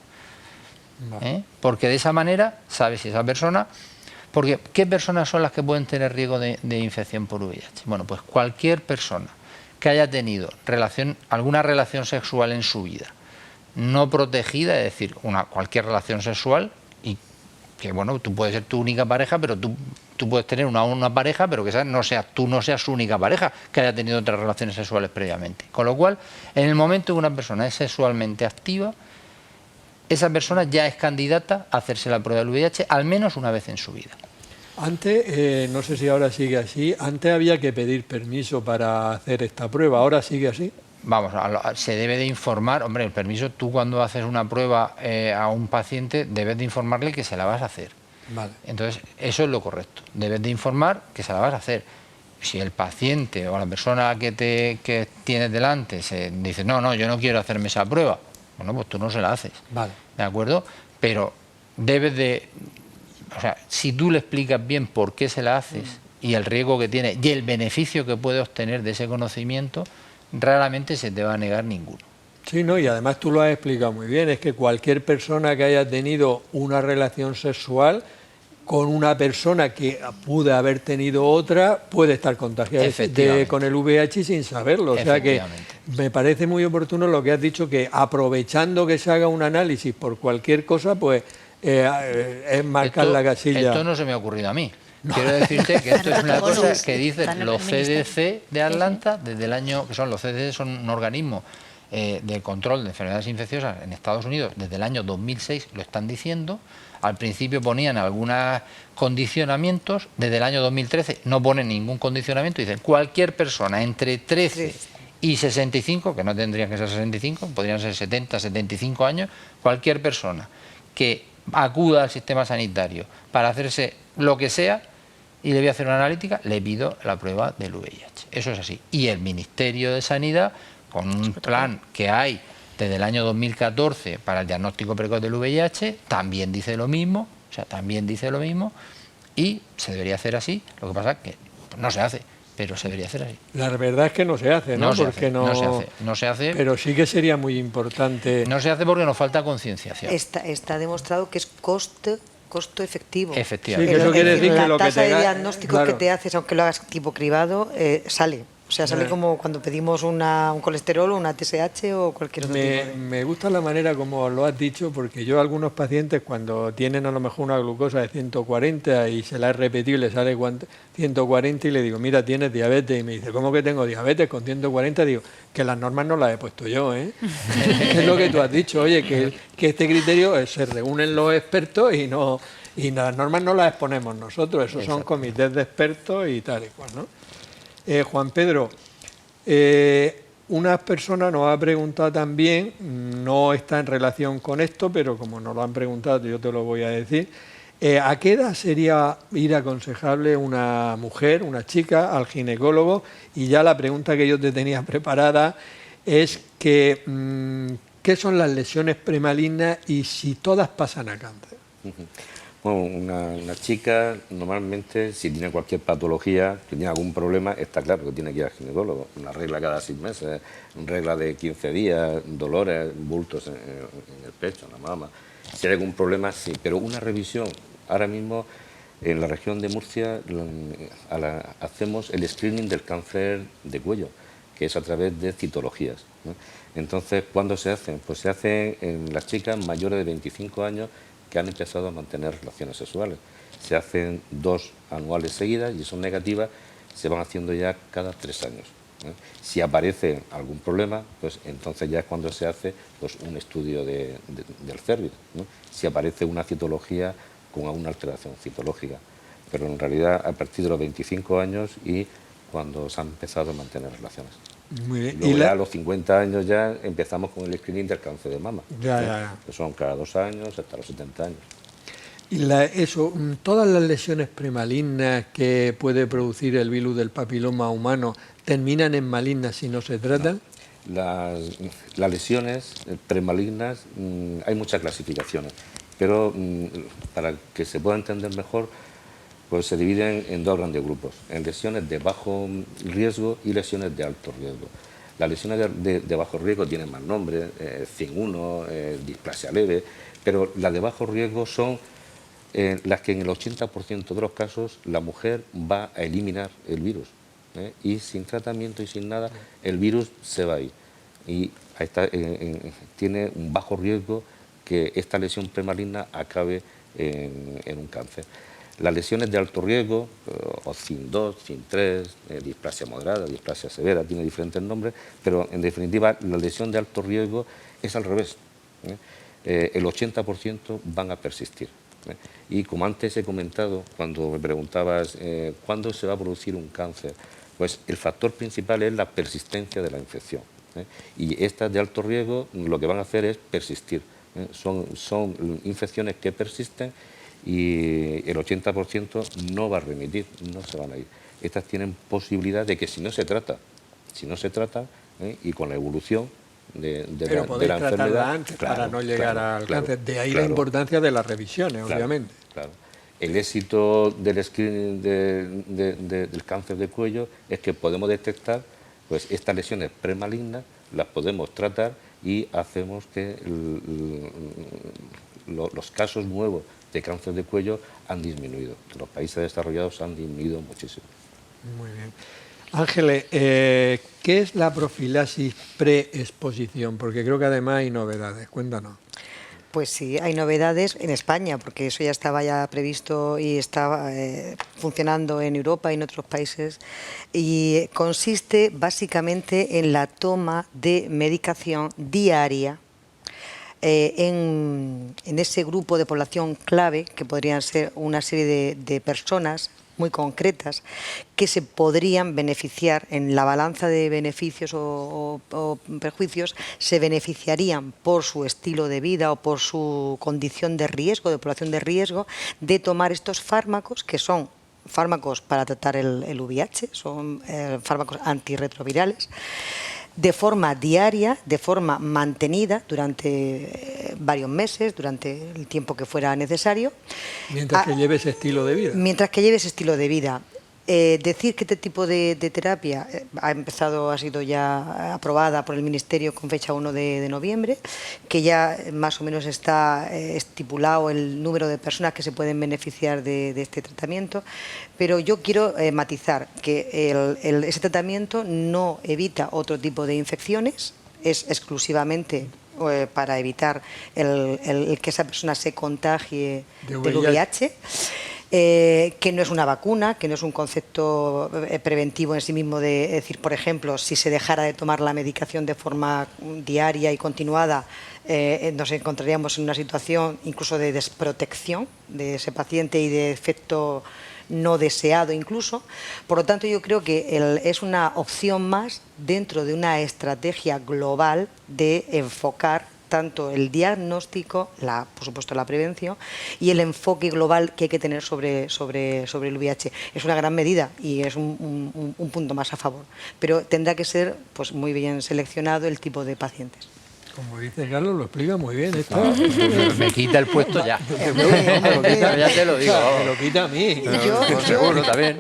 Porque de esa manera sabe si esa persona... Porque ¿qué personas son las que pueden tener riesgo de infección por VIH? Bueno, pues cualquier persona que haya tenido alguna relación sexual en su vida no protegida, es decir, cualquier relación sexual, y que bueno, tú puedes ser tu única pareja, pero tú puedes tener una pareja, pero que tú no seas su única pareja, que haya tenido otras relaciones sexuales previamente. Con lo cual, en el momento que una persona es sexualmente activa, esa persona ya es candidata a hacerse la prueba del VIH al menos una vez en su vida. Antes, no sé si ahora sigue así, antes había que pedir permiso para hacer esta prueba, ¿ahora sigue así? Vamos, se debe de informar, hombre, el permiso, tú cuando haces una prueba a un paciente debes de informarle que se la vas a hacer. Vale. Entonces, eso es lo correcto, debes de informar que se la vas a hacer. Si el paciente o la persona que tienes delante se dice, no, yo no quiero hacerme esa prueba, bueno, pues tú no se la haces. Vale. ¿De acuerdo? Pero debes de... O sea, si tú le explicas bien por qué se la haces y el riesgo que tiene y el beneficio que puede obtener de ese conocimiento, raramente se te va a negar ninguno. Sí, no, y además tú lo has explicado muy bien, es que cualquier persona que haya tenido una relación sexual con una persona que pudo haber tenido otra, puede estar contagiada con el VIH sin saberlo. O sea que me parece muy oportuno lo que has dicho, que aprovechando que se haga un análisis por cualquier cosa, pues es marcar la casilla. Esto no se me ha ocurrido a mí. No. Quiero decirte que esto es una cosa que dicen los CDC de Atlanta, desde el año, que son los CDC, son un organismo de control de enfermedades infecciosas en Estados Unidos, desde el año 2006 lo están diciendo. Al principio ponían algunos condicionamientos, desde el año 2013 no ponen ningún condicionamiento, dicen cualquier persona entre 13 y 65, que no tendrían que ser 65, podrían ser 70, 75 años, cualquier persona que acuda al sistema sanitario para hacerse lo que sea y le voy a hacer una analítica, le pido la prueba del VIH. Eso es así. Y el Ministerio de Sanidad, con un plan que hay desde el año 2014 para el diagnóstico precoz del VIH, también dice lo mismo, y se debería hacer así. Lo que pasa es que no se hace, pero se debería hacer así. La verdad es que no se hace, ¿no? No se hace. Pero sí que sería muy importante. No se hace porque nos falta concienciación. Está demostrado que es costo efectivo. Efectivamente. Sí, que eso quiere decir que lo que tasa de diagnóstico que te haces, aunque lo hagas tipo cribado, sale. O sea, sale como cuando pedimos un colesterol o una TSH o cualquier otro tipo. Me gusta la manera como lo has dicho, porque yo a algunos pacientes cuando tienen a lo mejor una glucosa de 140 y se la he repetido y le sale 140 y le digo, mira, tienes diabetes. Y me dice, ¿cómo que tengo diabetes con 140? Digo, que las normas no las he puesto yo, ¿eh? Es lo que tú has dicho, oye, que este criterio se reúnen los expertos y las normas no las exponemos nosotros, esos son comités de expertos y tal y cual, ¿no? Juan Pedro, una persona nos ha preguntado también, no está en relación con esto, pero como nos lo han preguntado yo te lo voy a decir, ¿a qué edad sería ir aconsejable una mujer, una chica, al ginecólogo? Y ya la pregunta que yo te tenía preparada es que, ¿qué son las lesiones premalignas y si todas pasan a cáncer? Bueno, una chica normalmente, si tiene cualquier patología, si tiene algún problema, está claro que tiene que ir al ginecólogo. Una regla cada 6 meses, una regla de 15 días, dolores, bultos en el pecho, en la mama. Si hay algún problema, sí, pero una revisión. Ahora mismo en la región de Murcia hacemos el screening del cáncer de cuello, que es a través de citologías, ¿no? Entonces, ¿cuándo se hacen? Pues se hacen en las chicas mayores de 25 años que han empezado a mantener relaciones sexuales. Se hacen 2 anuales seguidas y son negativas, se van haciendo ya cada 3 años. Si aparece algún problema, pues entonces ya es cuando se hace pues, un estudio del cérvix, ¿no? Si aparece una citología con alguna alteración citológica. Pero en realidad a partir de los 25 años y cuando se han empezado a mantener relaciones. Muy bien. Luego ya a los 50 años ya empezamos con el screening del cáncer de mama. Que son cada 2 años hasta los 70 años. Y todas las lesiones premalignas que puede producir el virus del papiloma humano terminan en malignas si no se tratan. No. Las lesiones premalignas, hay muchas clasificaciones, pero para que se pueda entender mejor, pues se dividen en 2 grandes grupos, en lesiones de bajo riesgo y lesiones de alto riesgo. Las lesiones de bajo riesgo tienen más nombres, CIN1, displasia leve, pero las de bajo riesgo son las que en el 80% de los casos la mujer va a eliminar el virus, y sin tratamiento y sin nada el virus se va a ir. Y ahí está, tiene un bajo riesgo que esta lesión premaligna acabe en un cáncer. Las lesiones de alto riesgo, o CIN2, CIN3, displasia moderada, displasia severa, tiene diferentes nombres, pero en definitiva la lesión de alto riesgo es al revés. El 80% van a persistir. Y como antes he comentado, cuando me preguntabas cuándo se va a producir un cáncer, pues el factor principal es la persistencia de la infección. Y estas de alto riesgo lo que van a hacer es persistir. Son infecciones que persisten y el 80% no va a remitir, no se van a ir. Estas tienen posibilidad de que si no se trata, y con la evolución de la enfermedad antes, claro, para no llegar al cáncer. De ahí la importancia de las revisiones, obviamente. Claro. El éxito del screening del cáncer de cuello es que podemos detectar pues, estas lesiones premalignas, las podemos tratar y hacemos que los casos nuevos de cáncer de cuello han disminuido. En los países desarrollados han disminuido muchísimo. Muy bien. Ángeles, ¿qué es la profilaxis preexposición? Porque creo que además hay novedades. Cuéntanos. Pues sí, hay novedades en España, porque eso ya estaba previsto y estaba funcionando en Europa y en otros países. Y consiste básicamente en la toma de medicación diaria en ese grupo de población clave, que podrían ser una serie de personas muy concretas que se podrían beneficiar en la balanza de beneficios o perjuicios, se beneficiarían por su estilo de vida o por su condición de riesgo, de población de riesgo, de tomar estos fármacos, que son fármacos para tratar el VIH, son fármacos antirretrovirales, de forma diaria, de forma mantenida durante varios meses, durante el tiempo que fuera necesario. Mientras que lleve ese estilo de vida. Mientras que lleve ese estilo de vida. Decir que este tipo de terapia ha sido ya aprobada por el Ministerio con fecha 1 de noviembre, que ya más o menos está estipulado el número de personas que se pueden beneficiar de este tratamiento, pero yo quiero matizar que ese tratamiento no evita otro tipo de infecciones, es exclusivamente para evitar el que esa persona se contagie del VIH. Que no es una vacuna, que no es un concepto preventivo en sí mismo de decir, por ejemplo, si se dejara de tomar la medicación de forma diaria y continuada, nos encontraríamos en una situación incluso de desprotección de ese paciente y de efecto no deseado incluso. Por lo tanto, yo creo que es una opción más dentro de una estrategia global de enfocar tanto el diagnóstico, por supuesto la prevención, y el enfoque global que hay que tener sobre el VIH. Es una gran medida y es un punto más a favor, pero tendrá que ser pues, muy bien seleccionado el tipo de pacientes. Como dice Carlos, lo explica muy bien. Esto. Me quita el puesto ya. Ya te lo digo. Me lo quita a mí. Seguro también.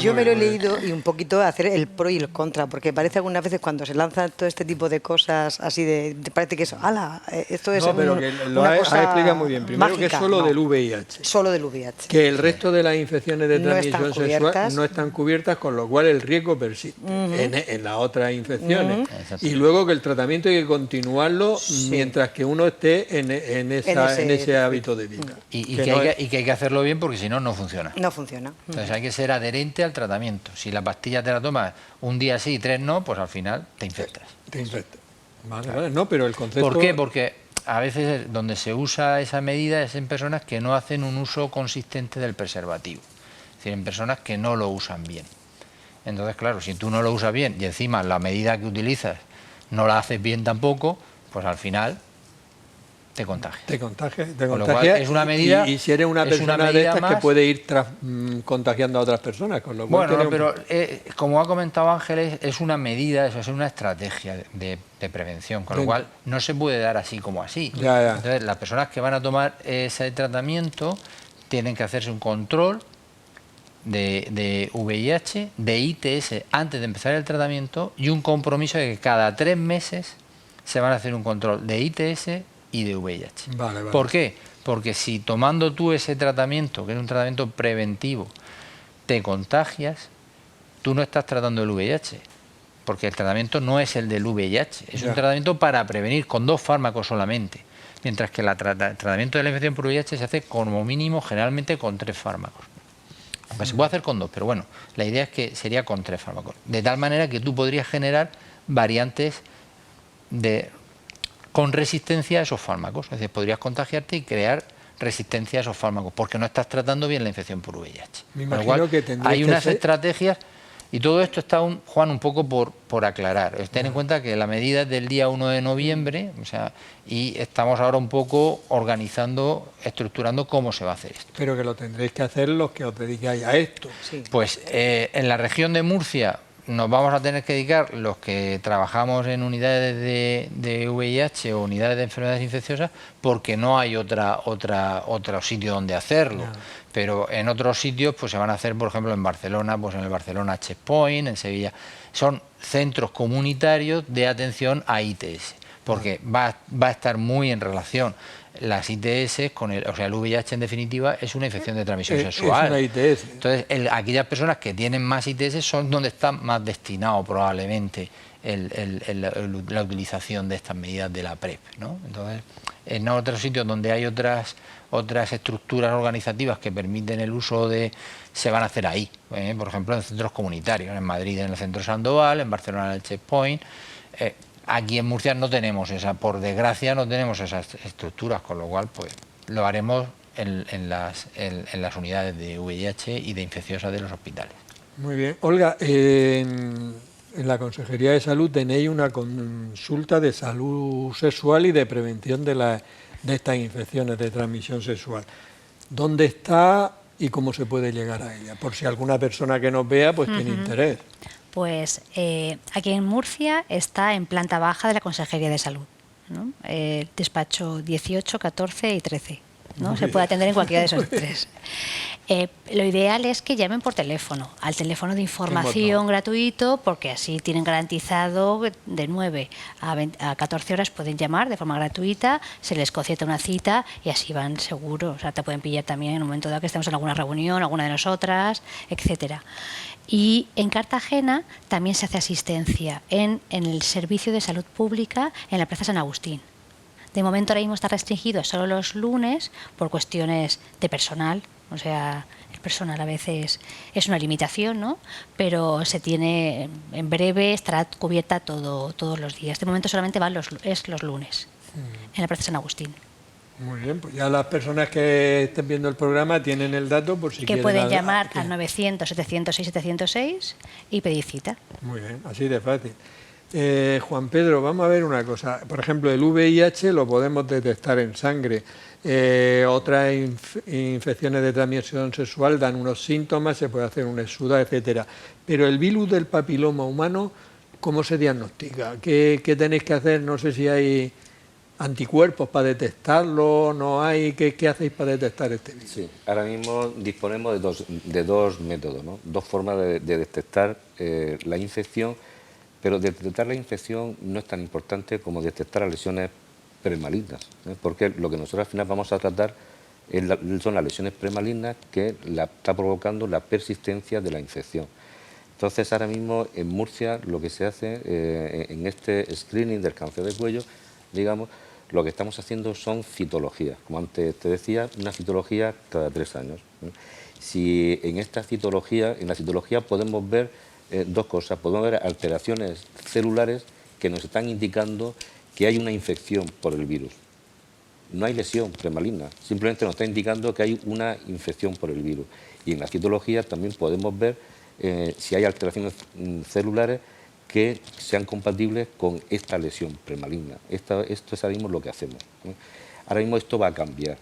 Yo me lo he leído y un poquito hacer el pro y el contra, porque parece algunas veces cuando se lanza todo este tipo de cosas así parece que eso, ¡hala! Esto es no, pero que lo ha explicado muy bien. Primero mágica, que es solo del VIH. Solo del VIH. Que el resto de las infecciones de transmisión sexual no están cubiertas, con lo cual el riesgo persiste en las otras infecciones. Y luego que el tratamiento hay que continuarlo mientras que uno esté en ese hábito de vida. Y que hay que hacerlo bien, porque si no, no funciona. No funciona. Entonces hay que ser adherente al tratamiento. Si la pastilla te la tomas un día sí y 3 no, pues al final te infectas. Te infectas. Vale. No, pero el concepto... ¿Por qué? Porque a veces donde se usa esa medida es en personas que no hacen un uso consistente del preservativo. Es decir, en personas que no lo usan bien. Entonces, claro, si tú no lo usas bien y encima la medida que utilizas no la haces bien tampoco, pues al final te contagias. Te contagias. Con lo cual es una medida... Y si eres una persona de estas que puede ir contagiando a otras personas. Con lo cual bueno, pero como ha comentado Ángeles, es una medida, eso es una estrategia de prevención, con lo cual no se puede dar así como así. Ya. Entonces, las personas que van a tomar ese tratamiento tienen que hacerse un control de VIH, de ITS antes de empezar el tratamiento, y un compromiso de que cada 3 meses se van a hacer un control de ITS y de VIH. Vale. ¿Por qué? Porque si tomando tú ese tratamiento, que es un tratamiento preventivo, te contagias, tú no estás tratando el VIH, porque el tratamiento no es el del VIH, es un tratamiento para prevenir con 2 fármacos solamente, mientras que el tratamiento de la infección por VIH se hace como mínimo generalmente con 3 fármacos. Aunque se puede hacer con 2, pero bueno, la idea es que sería con 3 fármacos. De tal manera que tú podrías generar variantes con resistencia a esos fármacos. Es decir, podrías contagiarte y crear resistencia a esos fármacos, porque no estás tratando bien la infección por VIH. Me imagino que hay unas estrategias, y todo esto está, Juan, un poco por aclarar. Ten en cuenta que la medida es del día 1 de noviembre, y estamos ahora un poco organizando, estructurando cómo se va a hacer esto. Pero que lo tendréis que hacer los que os dedicáis a esto. Sí. Pues en la región de Murcia nos vamos a tener que dedicar los que trabajamos en unidades de VIH o unidades de enfermedades infecciosas, porque no hay otro sitio donde hacerlo. No. Pero en otros sitios pues se van a hacer, por ejemplo, en Barcelona, pues en el Barcelona Checkpoint, en Sevilla. Son centros comunitarios de atención a ITS, porque va a estar muy en relación las ITS con el VIH, en definitiva, es una infección de transmisión sexual. Es una ITS. Entonces, aquellas personas que tienen más ITS son donde está más destinado probablemente la utilización de estas medidas de la PrEP, ¿no? Entonces, en otros sitios donde hay otras estructuras organizativas que permiten el uso se van a hacer ahí, por ejemplo, en centros comunitarios, en Madrid en el Centro Sandoval, en Barcelona en el Checkpoint. Aquí en Murcia no tenemos por desgracia no tenemos esas estructuras, con lo cual pues lo haremos en las unidades de VIH y de infecciosas de los hospitales. Muy bien. Olga, en la Consejería de Salud tenéis una consulta de salud sexual y de prevención de estas infecciones de transmisión sexual. ¿Dónde está y cómo se puede llegar a ella? Por si alguna persona que nos vea pues tiene interés. Pues aquí en Murcia está en planta baja de la Consejería de Salud, ¿no? Despacho 18, 14 y 13. ¿no? Se puede atender en cualquiera de esos 3. Lo ideal es que llamen por teléfono, al teléfono de información gratuito, porque así tienen garantizado de 9 a 14 horas pueden llamar de forma gratuita, se les concierta una cita y así van seguros. O sea, te pueden pillar también en un momento dado que estemos en alguna reunión, alguna de nosotras, etcétera. Y en Cartagena también se hace asistencia en el Servicio de Salud Pública en la Plaza San Agustín. De momento ahora mismo está restringido solo los lunes por cuestiones de personal, o sea, el personal a veces es una limitación, ¿no? Pero se tiene, en breve estará cubierta todos los días. De momento solamente van los lunes en la Plaza San Agustín. Muy bien, pues ya las personas que estén viendo el programa tienen el dato por si quieren. Que pueden llamar al 900-706-706 y pedir cita. Muy bien, así de fácil. Juan Pedro, vamos a ver una cosa. Por ejemplo, el VIH lo podemos detectar en sangre. Otras infecciones de transmisión sexual dan unos síntomas, se puede hacer un exudado, etcétera. Pero el virus del papiloma humano ¿cómo se diagnostica? ¿Qué tenéis que hacer? No sé si hay anticuerpos para detectarlo, no hay. ¿Qué hacéis para detectar este virus? Sí, ahora mismo disponemos de dos métodos, ¿no? Dos formas de detectar la infección, pero detectar la infección no es tan importante como detectar las lesiones premalignas, porque lo que nosotros al final vamos a tratar son las lesiones premalignas que está provocando la persistencia de la infección. Entonces, ahora mismo en Murcia lo que se hace en este screening del cáncer de cuello, digamos, lo que estamos haciendo son citologías. Como antes te decía, una citología cada 3 años. Si en esta citología, en la citología podemos ver dos cosas. Podemos ver alteraciones celulares que nos están indicando que hay una infección por el virus. No hay lesión premaligna, simplemente nos está indicando que hay una infección por el virus. Y en la citología también podemos ver si hay alteraciones celulares que sean compatibles con esta lesión premaligna. Esto es ahora mismo lo que hacemos. Ahora mismo esto va a cambiar,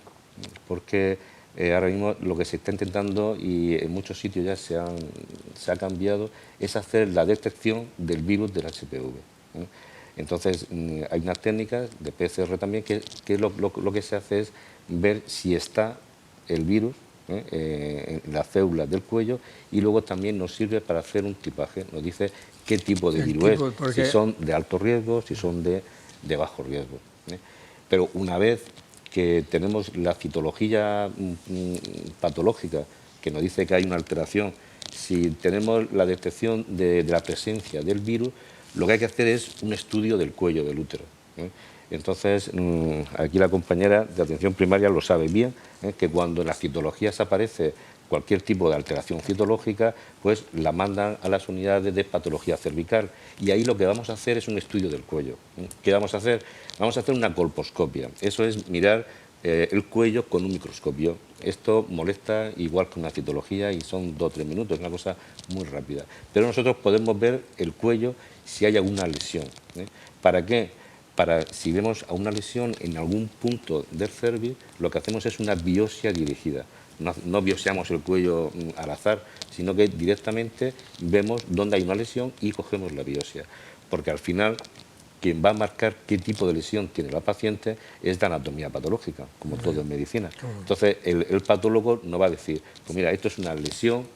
porque ahora mismo lo que se está intentando, y en muchos sitios ya se ha cambiado, es hacer la detección del virus del HPV. Entonces, hay unas técnicas de PCR también que lo que se hace es ver si está el virus en las células del cuello, y luego también nos sirve para hacer un tipaje, nos dice qué tipo de virus es, si son de alto riesgo, si son de bajo riesgo. Pero una vez que tenemos la citología patológica que nos dice que hay una alteración, si tenemos la detección de la presencia del virus, lo que hay que hacer es un estudio del cuello del útero. Entonces, aquí la compañera de atención primaria lo sabe bien, que cuando en las citologías aparece cualquier tipo de alteración citológica, pues la mandan a las unidades de patología cervical, y ahí lo que vamos a hacer es un estudio del cuello. ¿Qué vamos a hacer? Vamos a hacer una colposcopia, eso es mirar el cuello con un microscopio. Esto molesta igual que una citología y son 2 o 3 minutos, es una cosa muy rápida. Pero nosotros podemos ver el cuello si hay alguna lesión. ¿Para qué? Para, si vemos a una lesión en algún punto del cervix, lo que hacemos es una biopsia dirigida. No biopsiamos el cuello al azar, sino que directamente vemos dónde hay una lesión y cogemos la biopsia. Porque al final, quien va a marcar qué tipo de lesión tiene la paciente es la anatomía patológica, como todo en medicina. Entonces, el patólogo nos va a decir, pues mira, esto es una lesión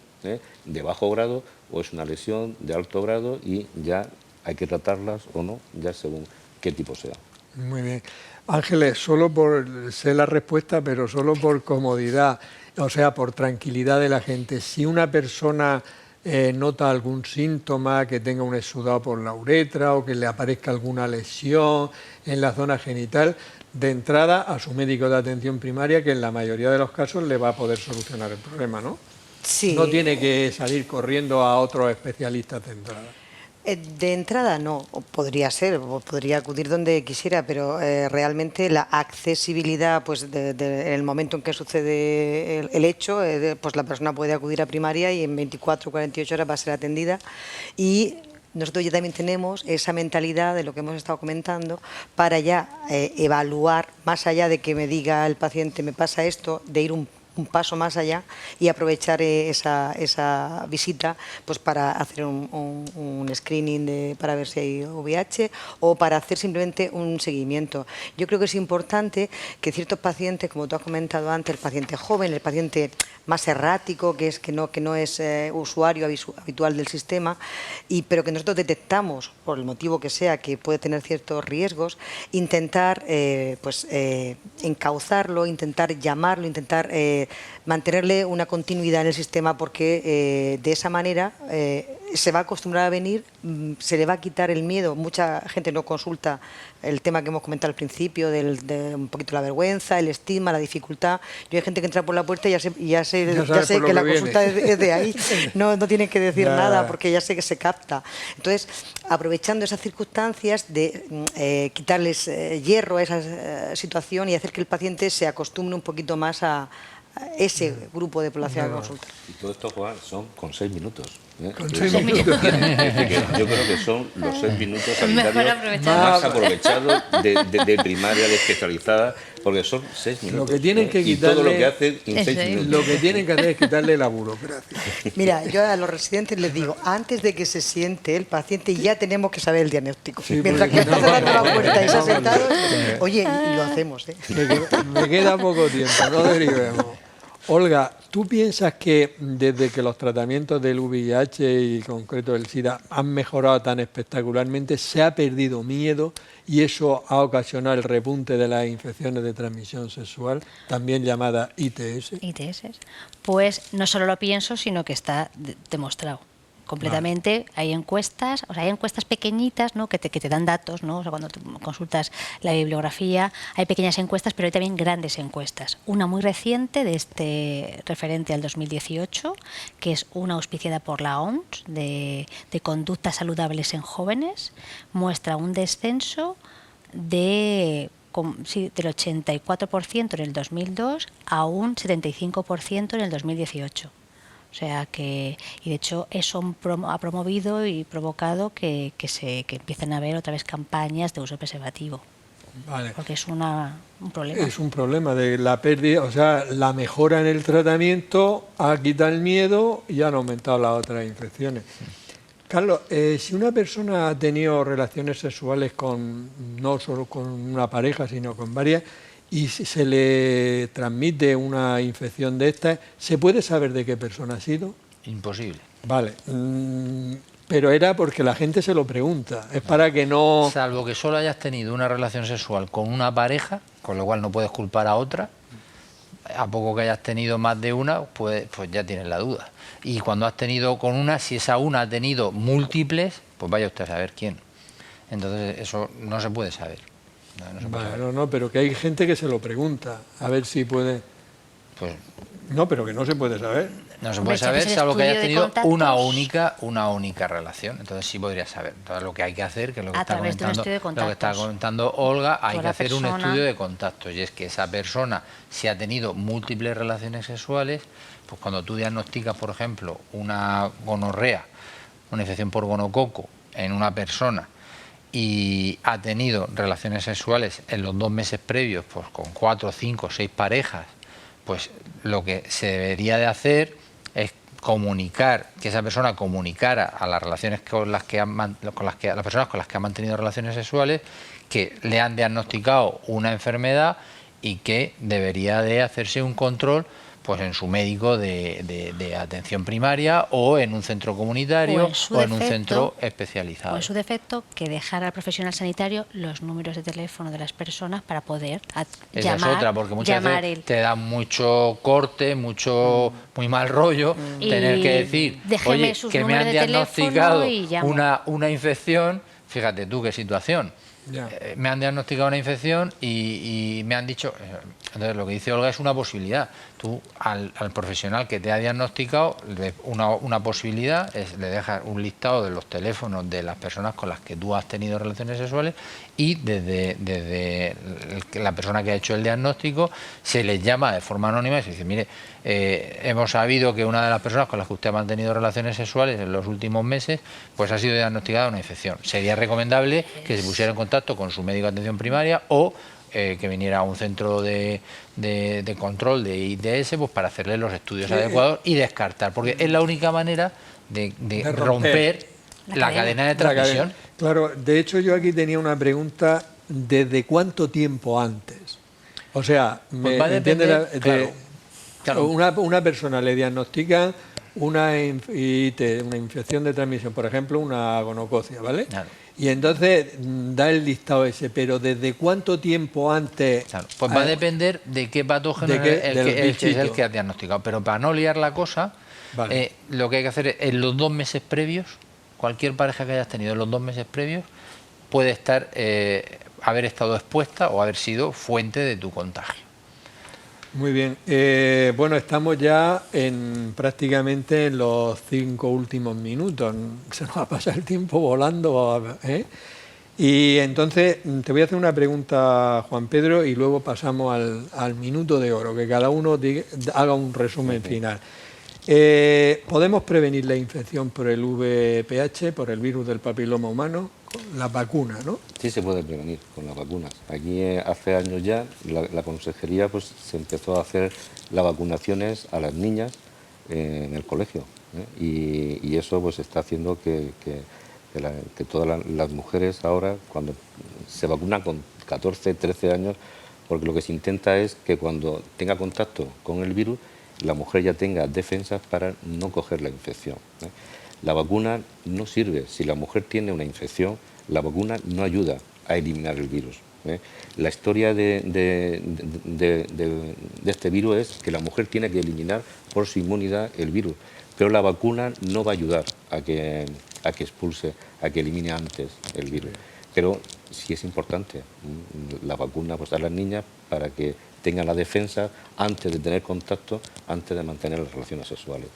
de bajo grado o es una lesión de alto grado, y ya hay que tratarlas o no, ya según qué tipo sea. Muy bien. Ángeles, sé la respuesta, pero solo por comodidad, o sea, por tranquilidad de la gente. Si una persona nota algún síntoma, que tenga un exudado por la uretra o que le aparezca alguna lesión en la zona genital, de entrada a su médico de atención primaria, que en la mayoría de los casos le va a poder solucionar el problema, ¿no? Sí. No tiene que salir corriendo a otros especialistas de entrada. De entrada no, podría ser, podría acudir donde quisiera, pero realmente la accesibilidad, pues en el momento en que sucede el hecho, pues la persona puede acudir a primaria y en 24 o 48 horas va a ser atendida. Y nosotros ya también tenemos esa mentalidad de lo que hemos estado comentando para ya evaluar, más allá de que me diga el paciente me pasa esto, de ir un paso más allá y aprovechar esa visita pues para hacer un screening para ver si hay VIH o para hacer simplemente un seguimiento. Yo creo que es importante que ciertos pacientes, como tú has comentado antes, el paciente joven, el paciente más errático, que no es usuario habitual del sistema, pero que nosotros detectamos, por el motivo que sea, que puede tener ciertos riesgos, intentar encauzarlo, intentar llamarlo, intentar mantenerle una continuidad en el sistema, porque de esa manera se va a acostumbrar a venir, se le va a quitar el miedo. Mucha gente no consulta el tema que hemos comentado al principio, de un poquito la vergüenza, el estigma, la dificultad. Yo hay gente que entra por la puerta y ya sé que la consulta es de ahí, no tienen que decir nada, porque ya sé que se capta. Entonces, aprovechando esas circunstancias de quitarles hierro a esa situación y hacer que el paciente se acostumbre un poquito más a ese grupo de población a consulta. Y todo esto, Juan, son con 6 minutos. Con 6 6 minutos. Yo creo que son los 6 minutos Mejor sanitarios aprovechados. más aprovechados de primaria, de especializada, porque son 6 minutos. Lo que tienen que y todo lo quitarle- que hacen en 6 minutos. Lo que tienen que hacer es quitarle la burocracia. Mira, yo a los residentes les digo, antes de que se siente el paciente ya tenemos que saber el diagnóstico. Sí, Mientras que porque está no, cerrando no, la puerta y se ha no, sentado, no. oye, y lo hacemos, ¿eh? Me queda poco tiempo, no derivemos. Olga, ¿tú piensas que desde que los tratamientos del VIH y en concreto del SIDA han mejorado tan espectacularmente, se ha perdido miedo y eso ha ocasionado el repunte de las infecciones de transmisión sexual, también llamadas ITS? ITS. Pues no solo lo pienso, sino que está demostrado completamente. Hay encuestas, o sea, hay encuestas pequeñitas, ¿no? que te dan datos, ¿no? O sea, cuando tú consultas la bibliografía, hay pequeñas encuestas, pero hay también grandes encuestas. Una muy reciente, de este referente al 2018, que es una auspiciada por la OMS de conductas saludables en jóvenes, muestra un descenso del 84% en el 2002 a un 75% en el 2018. O sea que, y de hecho eso ha promovido y provocado que empiecen a haber otra vez campañas de uso de preservativo. Vale. Porque es un problema. Es un problema de la pérdida, o sea, la mejora en el tratamiento ha quitado el miedo y han aumentado las otras infecciones. Carlos, si una persona ha tenido relaciones sexuales no solo con una pareja, sino con varias, y se le transmite una infección de estas, ¿se puede saber de qué persona ha sido? Imposible. Vale, pero era porque la gente se lo pregunta, es para que no... Salvo que solo hayas tenido una relación sexual con una pareja, con lo cual no puedes culpar a otra, a poco que hayas tenido más de una, pues ya tienes la duda. Y cuando has tenido con una, si esa una ha tenido múltiples, pues vaya usted a saber quién. Entonces eso no se puede saber. No se puede saber. No, pero que hay gente que se lo pregunta, a ver si puede... Pues no, pero que no se puede saber. no se Hombre, puede si saber haces el salvo que hayas estudio de tenido una contactos. única relación. Entonces sí podrías saber. Entonces lo que hay que hacer, que es lo que A está través de un comentando, estudio de lo que está contactos. comentando Olga, hay Con que la hacer un persona. estudio de contactos. Y es que esa persona, si ha tenido múltiples relaciones sexuales, pues cuando tú diagnosticas, por ejemplo, una gonorrea, una infección por gonococo en una persona, y ha tenido relaciones sexuales en los 2 meses previos, pues con 4, 5, 6 parejas, pues lo que se debería de hacer es comunicar, que esa persona comunicara a las relaciones con las que a las personas con las que ha mantenido relaciones sexuales, que le han diagnosticado una enfermedad y que debería de hacerse un control pues en su médico de atención primaria o en un centro comunitario o en un centro especializado. O en su defecto, que dejara al profesional sanitario los números de teléfono de las personas para poder Esa llamar, es otra, porque muchas llamar veces él. te da mucho corte, muy mal rollo, tener Y que decir, déjeme oye, sus que me han números de diagnosticado teléfono y llamo. una infección, fíjate tú qué situación. Ya. Me han diagnosticado una infección y me han dicho, entonces lo que dice Olga es una posibilidad. Tú al profesional que te ha diagnosticado, una posibilidad es le dejas un listado de los teléfonos de las personas con las que tú has tenido relaciones sexuales y desde la persona que ha hecho el diagnóstico se les llama de forma anónima y se dice, mire, hemos sabido que una de las personas con las que usted ha mantenido relaciones sexuales en los últimos meses pues ha sido diagnosticada una infección. Sería recomendable que se pusiera en contacto con su médico de atención primaria o que viniera a un centro de control de ITS pues para hacerle los estudios adecuados y descartar, porque es la única manera de romper la cadena de transmisión. Claro, de hecho yo aquí tenía una pregunta, ¿desde cuánto tiempo antes? O sea, Pues va a depender, claro. Una persona le diagnostica una infección de transmisión, por ejemplo, una gonococia, ¿vale? Claro. Y entonces da el listado ese, pero ¿desde cuánto tiempo antes? Claro, pues va a depender de qué patógeno del es el bichito. que ha diagnosticado. Pero para no liar la cosa, Vale. lo que hay que hacer es, en los 2 meses previos, cualquier pareja que hayas tenido en los 2 meses previos puede haber estado expuesta o haber sido fuente de tu contagio. Muy bien. Bueno, estamos ya prácticamente en los 5 últimos minutos. Se nos va a pasar el tiempo volando. Y entonces te voy a hacer una pregunta, Juan Pedro, y luego pasamos al minuto de oro, que cada uno haga un resumen final. ¿Podemos prevenir la infección por el VPH, por el virus del papiloma humano, con las vacunas, no? Sí se puede prevenir con las vacunas. Aquí hace años ya la consejería pues se empezó a hacer las vacunaciones a las niñas en el colegio, y eso pues está haciendo que todas las mujeres ahora, cuando se vacunan con 14, 13 años, porque lo que se intenta es que cuando tenga contacto con el virus, la mujer ya tenga defensas para no coger la infección. La vacuna no sirve. Si la mujer tiene una infección, la vacuna no ayuda a eliminar el virus. La historia de este virus es que la mujer tiene que eliminar por su inmunidad el virus, pero la vacuna no va a ayudar a que expulse, a que elimine antes el virus. Pero sí es importante la vacuna pues, a las niñas para que tengan la defensa antes de tener contacto, antes de mantener las relaciones sexuales.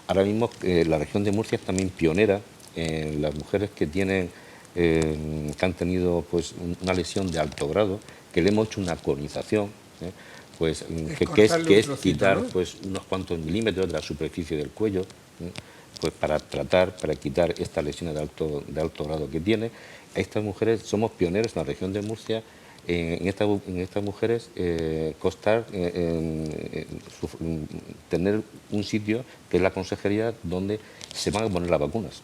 Ahora mismo la región de Murcia es también pionera en las mujeres que han tenido pues, una lesión de alto grado, que le hemos hecho una colonización, pues, que es quitar, ¿no?, pues, unos cuantos milímetros de la superficie del cuello, pues para quitar estas lesiones de alto grado que tiene. Estas mujeres somos pioneros en la región de Murcia en estas mujeres tener un sitio que es la consejería donde se van a poner las vacunas,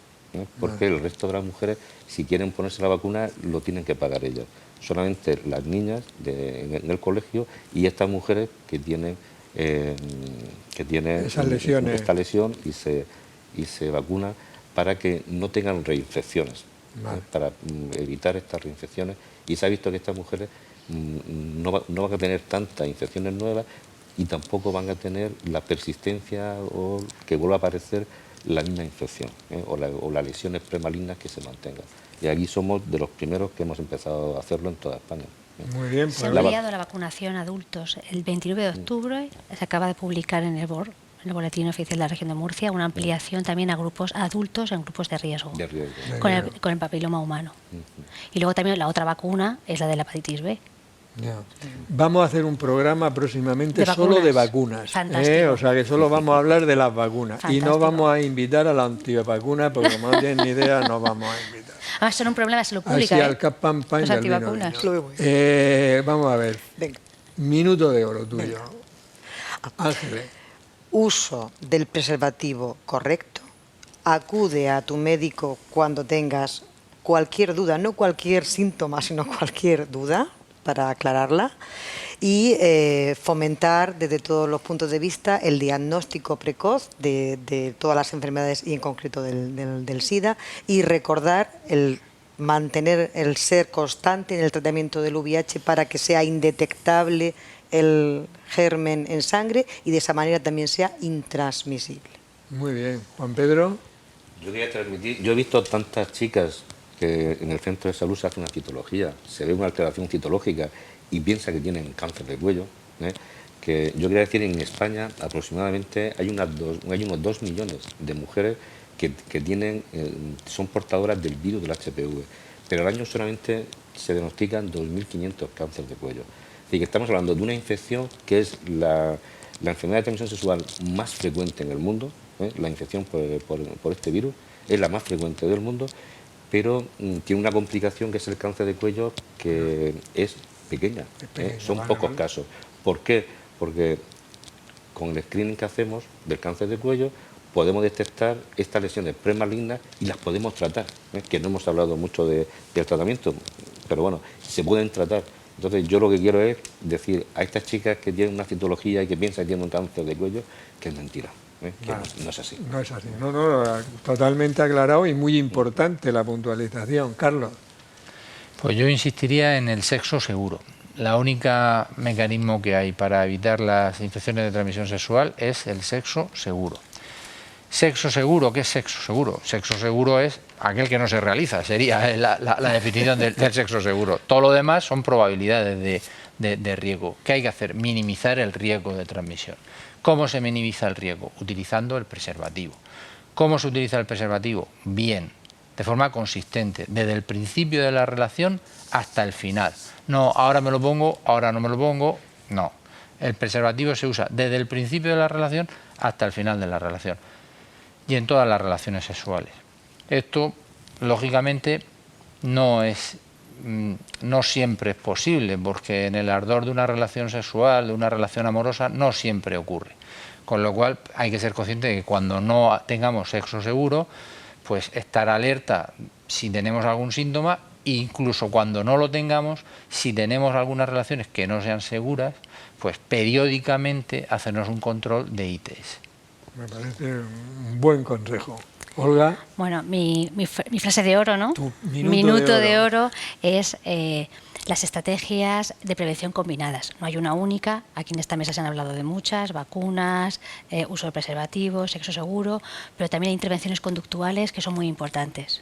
porque el resto de las mujeres, si quieren ponerse la vacuna, lo tienen que pagar ellas. Solamente las niñas en el colegio y estas mujeres que tienen esas lesiones, esta lesión y se vacuna para que no tengan reinfecciones, para evitar estas reinfecciones. Y se ha visto que estas mujeres no van a tener tantas infecciones nuevas y tampoco van a tener la persistencia o que vuelva a aparecer la misma infección, o las lesiones premalignas que se mantengan. Y aquí somos de los primeros que hemos empezado a hacerlo en toda España. Muy bien, se ha ampliado la vacunación a adultos. El 29 de octubre se acaba de publicar en el BOR, en el Boletín Oficial de la Región de Murcia, una ampliación también a grupos adultos en grupos de riesgo, con el papiloma humano. Y luego también la otra vacuna es la de la hepatitis B. Vamos a hacer un programa próximamente solo de vacunas, o sea que solo vamos a hablar de las vacunas. Fantástico. Y no vamos a invitar a la antivacunas porque como no tienen ni idea no vamos a invitar. Además son un problema de salud pública, así al Cappan Pan, los antivacunas. Vamos a ver. Venga. Minuto de oro tuyo. Ángeles. Uso del preservativo correcto. Acude a tu médico cuando tengas cualquier duda, no cualquier síntoma, sino cualquier duda, para aclararla, y fomentar desde todos los puntos de vista el diagnóstico precoz de todas las enfermedades y en concreto del SIDA, y recordar el mantener el ser constante en el tratamiento del VIH para que sea indetectable el germen en sangre y de esa manera también sea intransmisible. Muy bien. Juan Pedro. Yo he visto tantas chicas que en el centro de salud se hace una citología, se ve una alteración citológica y piensa que tienen cáncer de cuello, que yo quería decir, en España aproximadamente hay unos 2 millones de mujeres que son portadoras del virus del HPV, pero al año solamente se diagnostican 2.500 cánceres de cuello. Es decir, que estamos hablando de una infección que es la enfermedad de transmisión sexual más frecuente en el mundo, la infección por este virus es la más frecuente del mundo, pero tiene una complicación que es el cáncer de cuello, que es pequeña, son pocos casos. ¿Por qué? Porque con el screening que hacemos del cáncer de cuello podemos detectar estas lesiones premalignas y las podemos tratar, que no hemos hablado mucho del tratamiento, pero bueno, se pueden tratar. Entonces yo lo que quiero es decir a estas chicas que tienen una citología y que piensan que tienen un cáncer de cuello, que es mentira. Que no es así. No es así. No, totalmente aclarado y muy importante la puntualización. Carlos. Pues yo insistiría en el sexo seguro. La única mecanismo que hay para evitar las infecciones de transmisión sexual es el sexo seguro. ¿Sexo seguro? ¿Qué es sexo seguro? Sexo seguro es aquel que no se realiza, sería la definición del sexo seguro. Todo lo demás son probabilidades de riesgo. ¿Qué hay que hacer? Minimizar el riesgo de transmisión. ¿Cómo se minimiza el riesgo? Utilizando el preservativo. ¿Cómo se utiliza el preservativo? Bien, de forma consistente, desde el principio de la relación hasta el final. No, ahora me lo pongo, ahora no me lo pongo, no. El preservativo se usa desde el principio de la relación hasta el final de la relación y en todas las relaciones sexuales. Esto, lógicamente, no siempre es posible, porque en el ardor de una relación sexual, de una relación amorosa, no siempre ocurre. Con lo cual hay que ser consciente de que cuando no tengamos sexo seguro, pues estar alerta si tenemos algún síntoma, e incluso cuando no lo tengamos, si tenemos algunas relaciones que no sean seguras, pues periódicamente hacernos un control de ITS. Me parece un buen consejo. Olga. Bueno, mi frase de oro, ¿no? Tu Minuto de oro es las estrategias de prevención combinadas. No hay una única. Aquí en esta mesa se han hablado de muchas: vacunas, uso de preservativos, sexo seguro, pero también hay intervenciones conductuales que son muy importantes.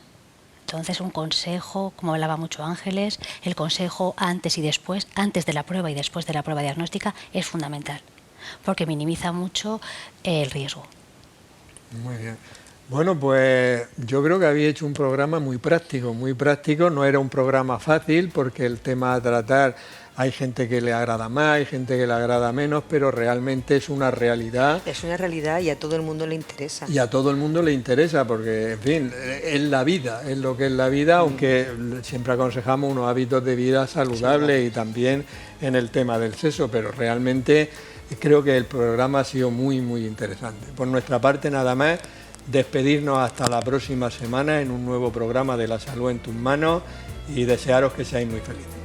Entonces, un consejo, como hablaba mucho Ángeles, el consejo antes y después, antes de la prueba y después de la prueba diagnóstica, es fundamental, porque minimiza mucho el riesgo. Muy bien. Bueno, pues yo creo que había hecho un programa muy práctico, no era un programa fácil porque el tema a tratar hay gente que le agrada más, hay gente que le agrada menos, pero realmente es una realidad. Es una realidad y a todo el mundo le interesa. Y a todo el mundo le interesa porque, en fin, es la vida, es lo que es la vida, aunque siempre aconsejamos unos hábitos de vida saludables y también en el tema del sexo, pero realmente creo que el programa ha sido muy, muy interesante. Por nuestra parte, nada más. Despedirnos hasta la próxima semana en un nuevo programa de La Salud en tus manos y desearos que seáis muy felices.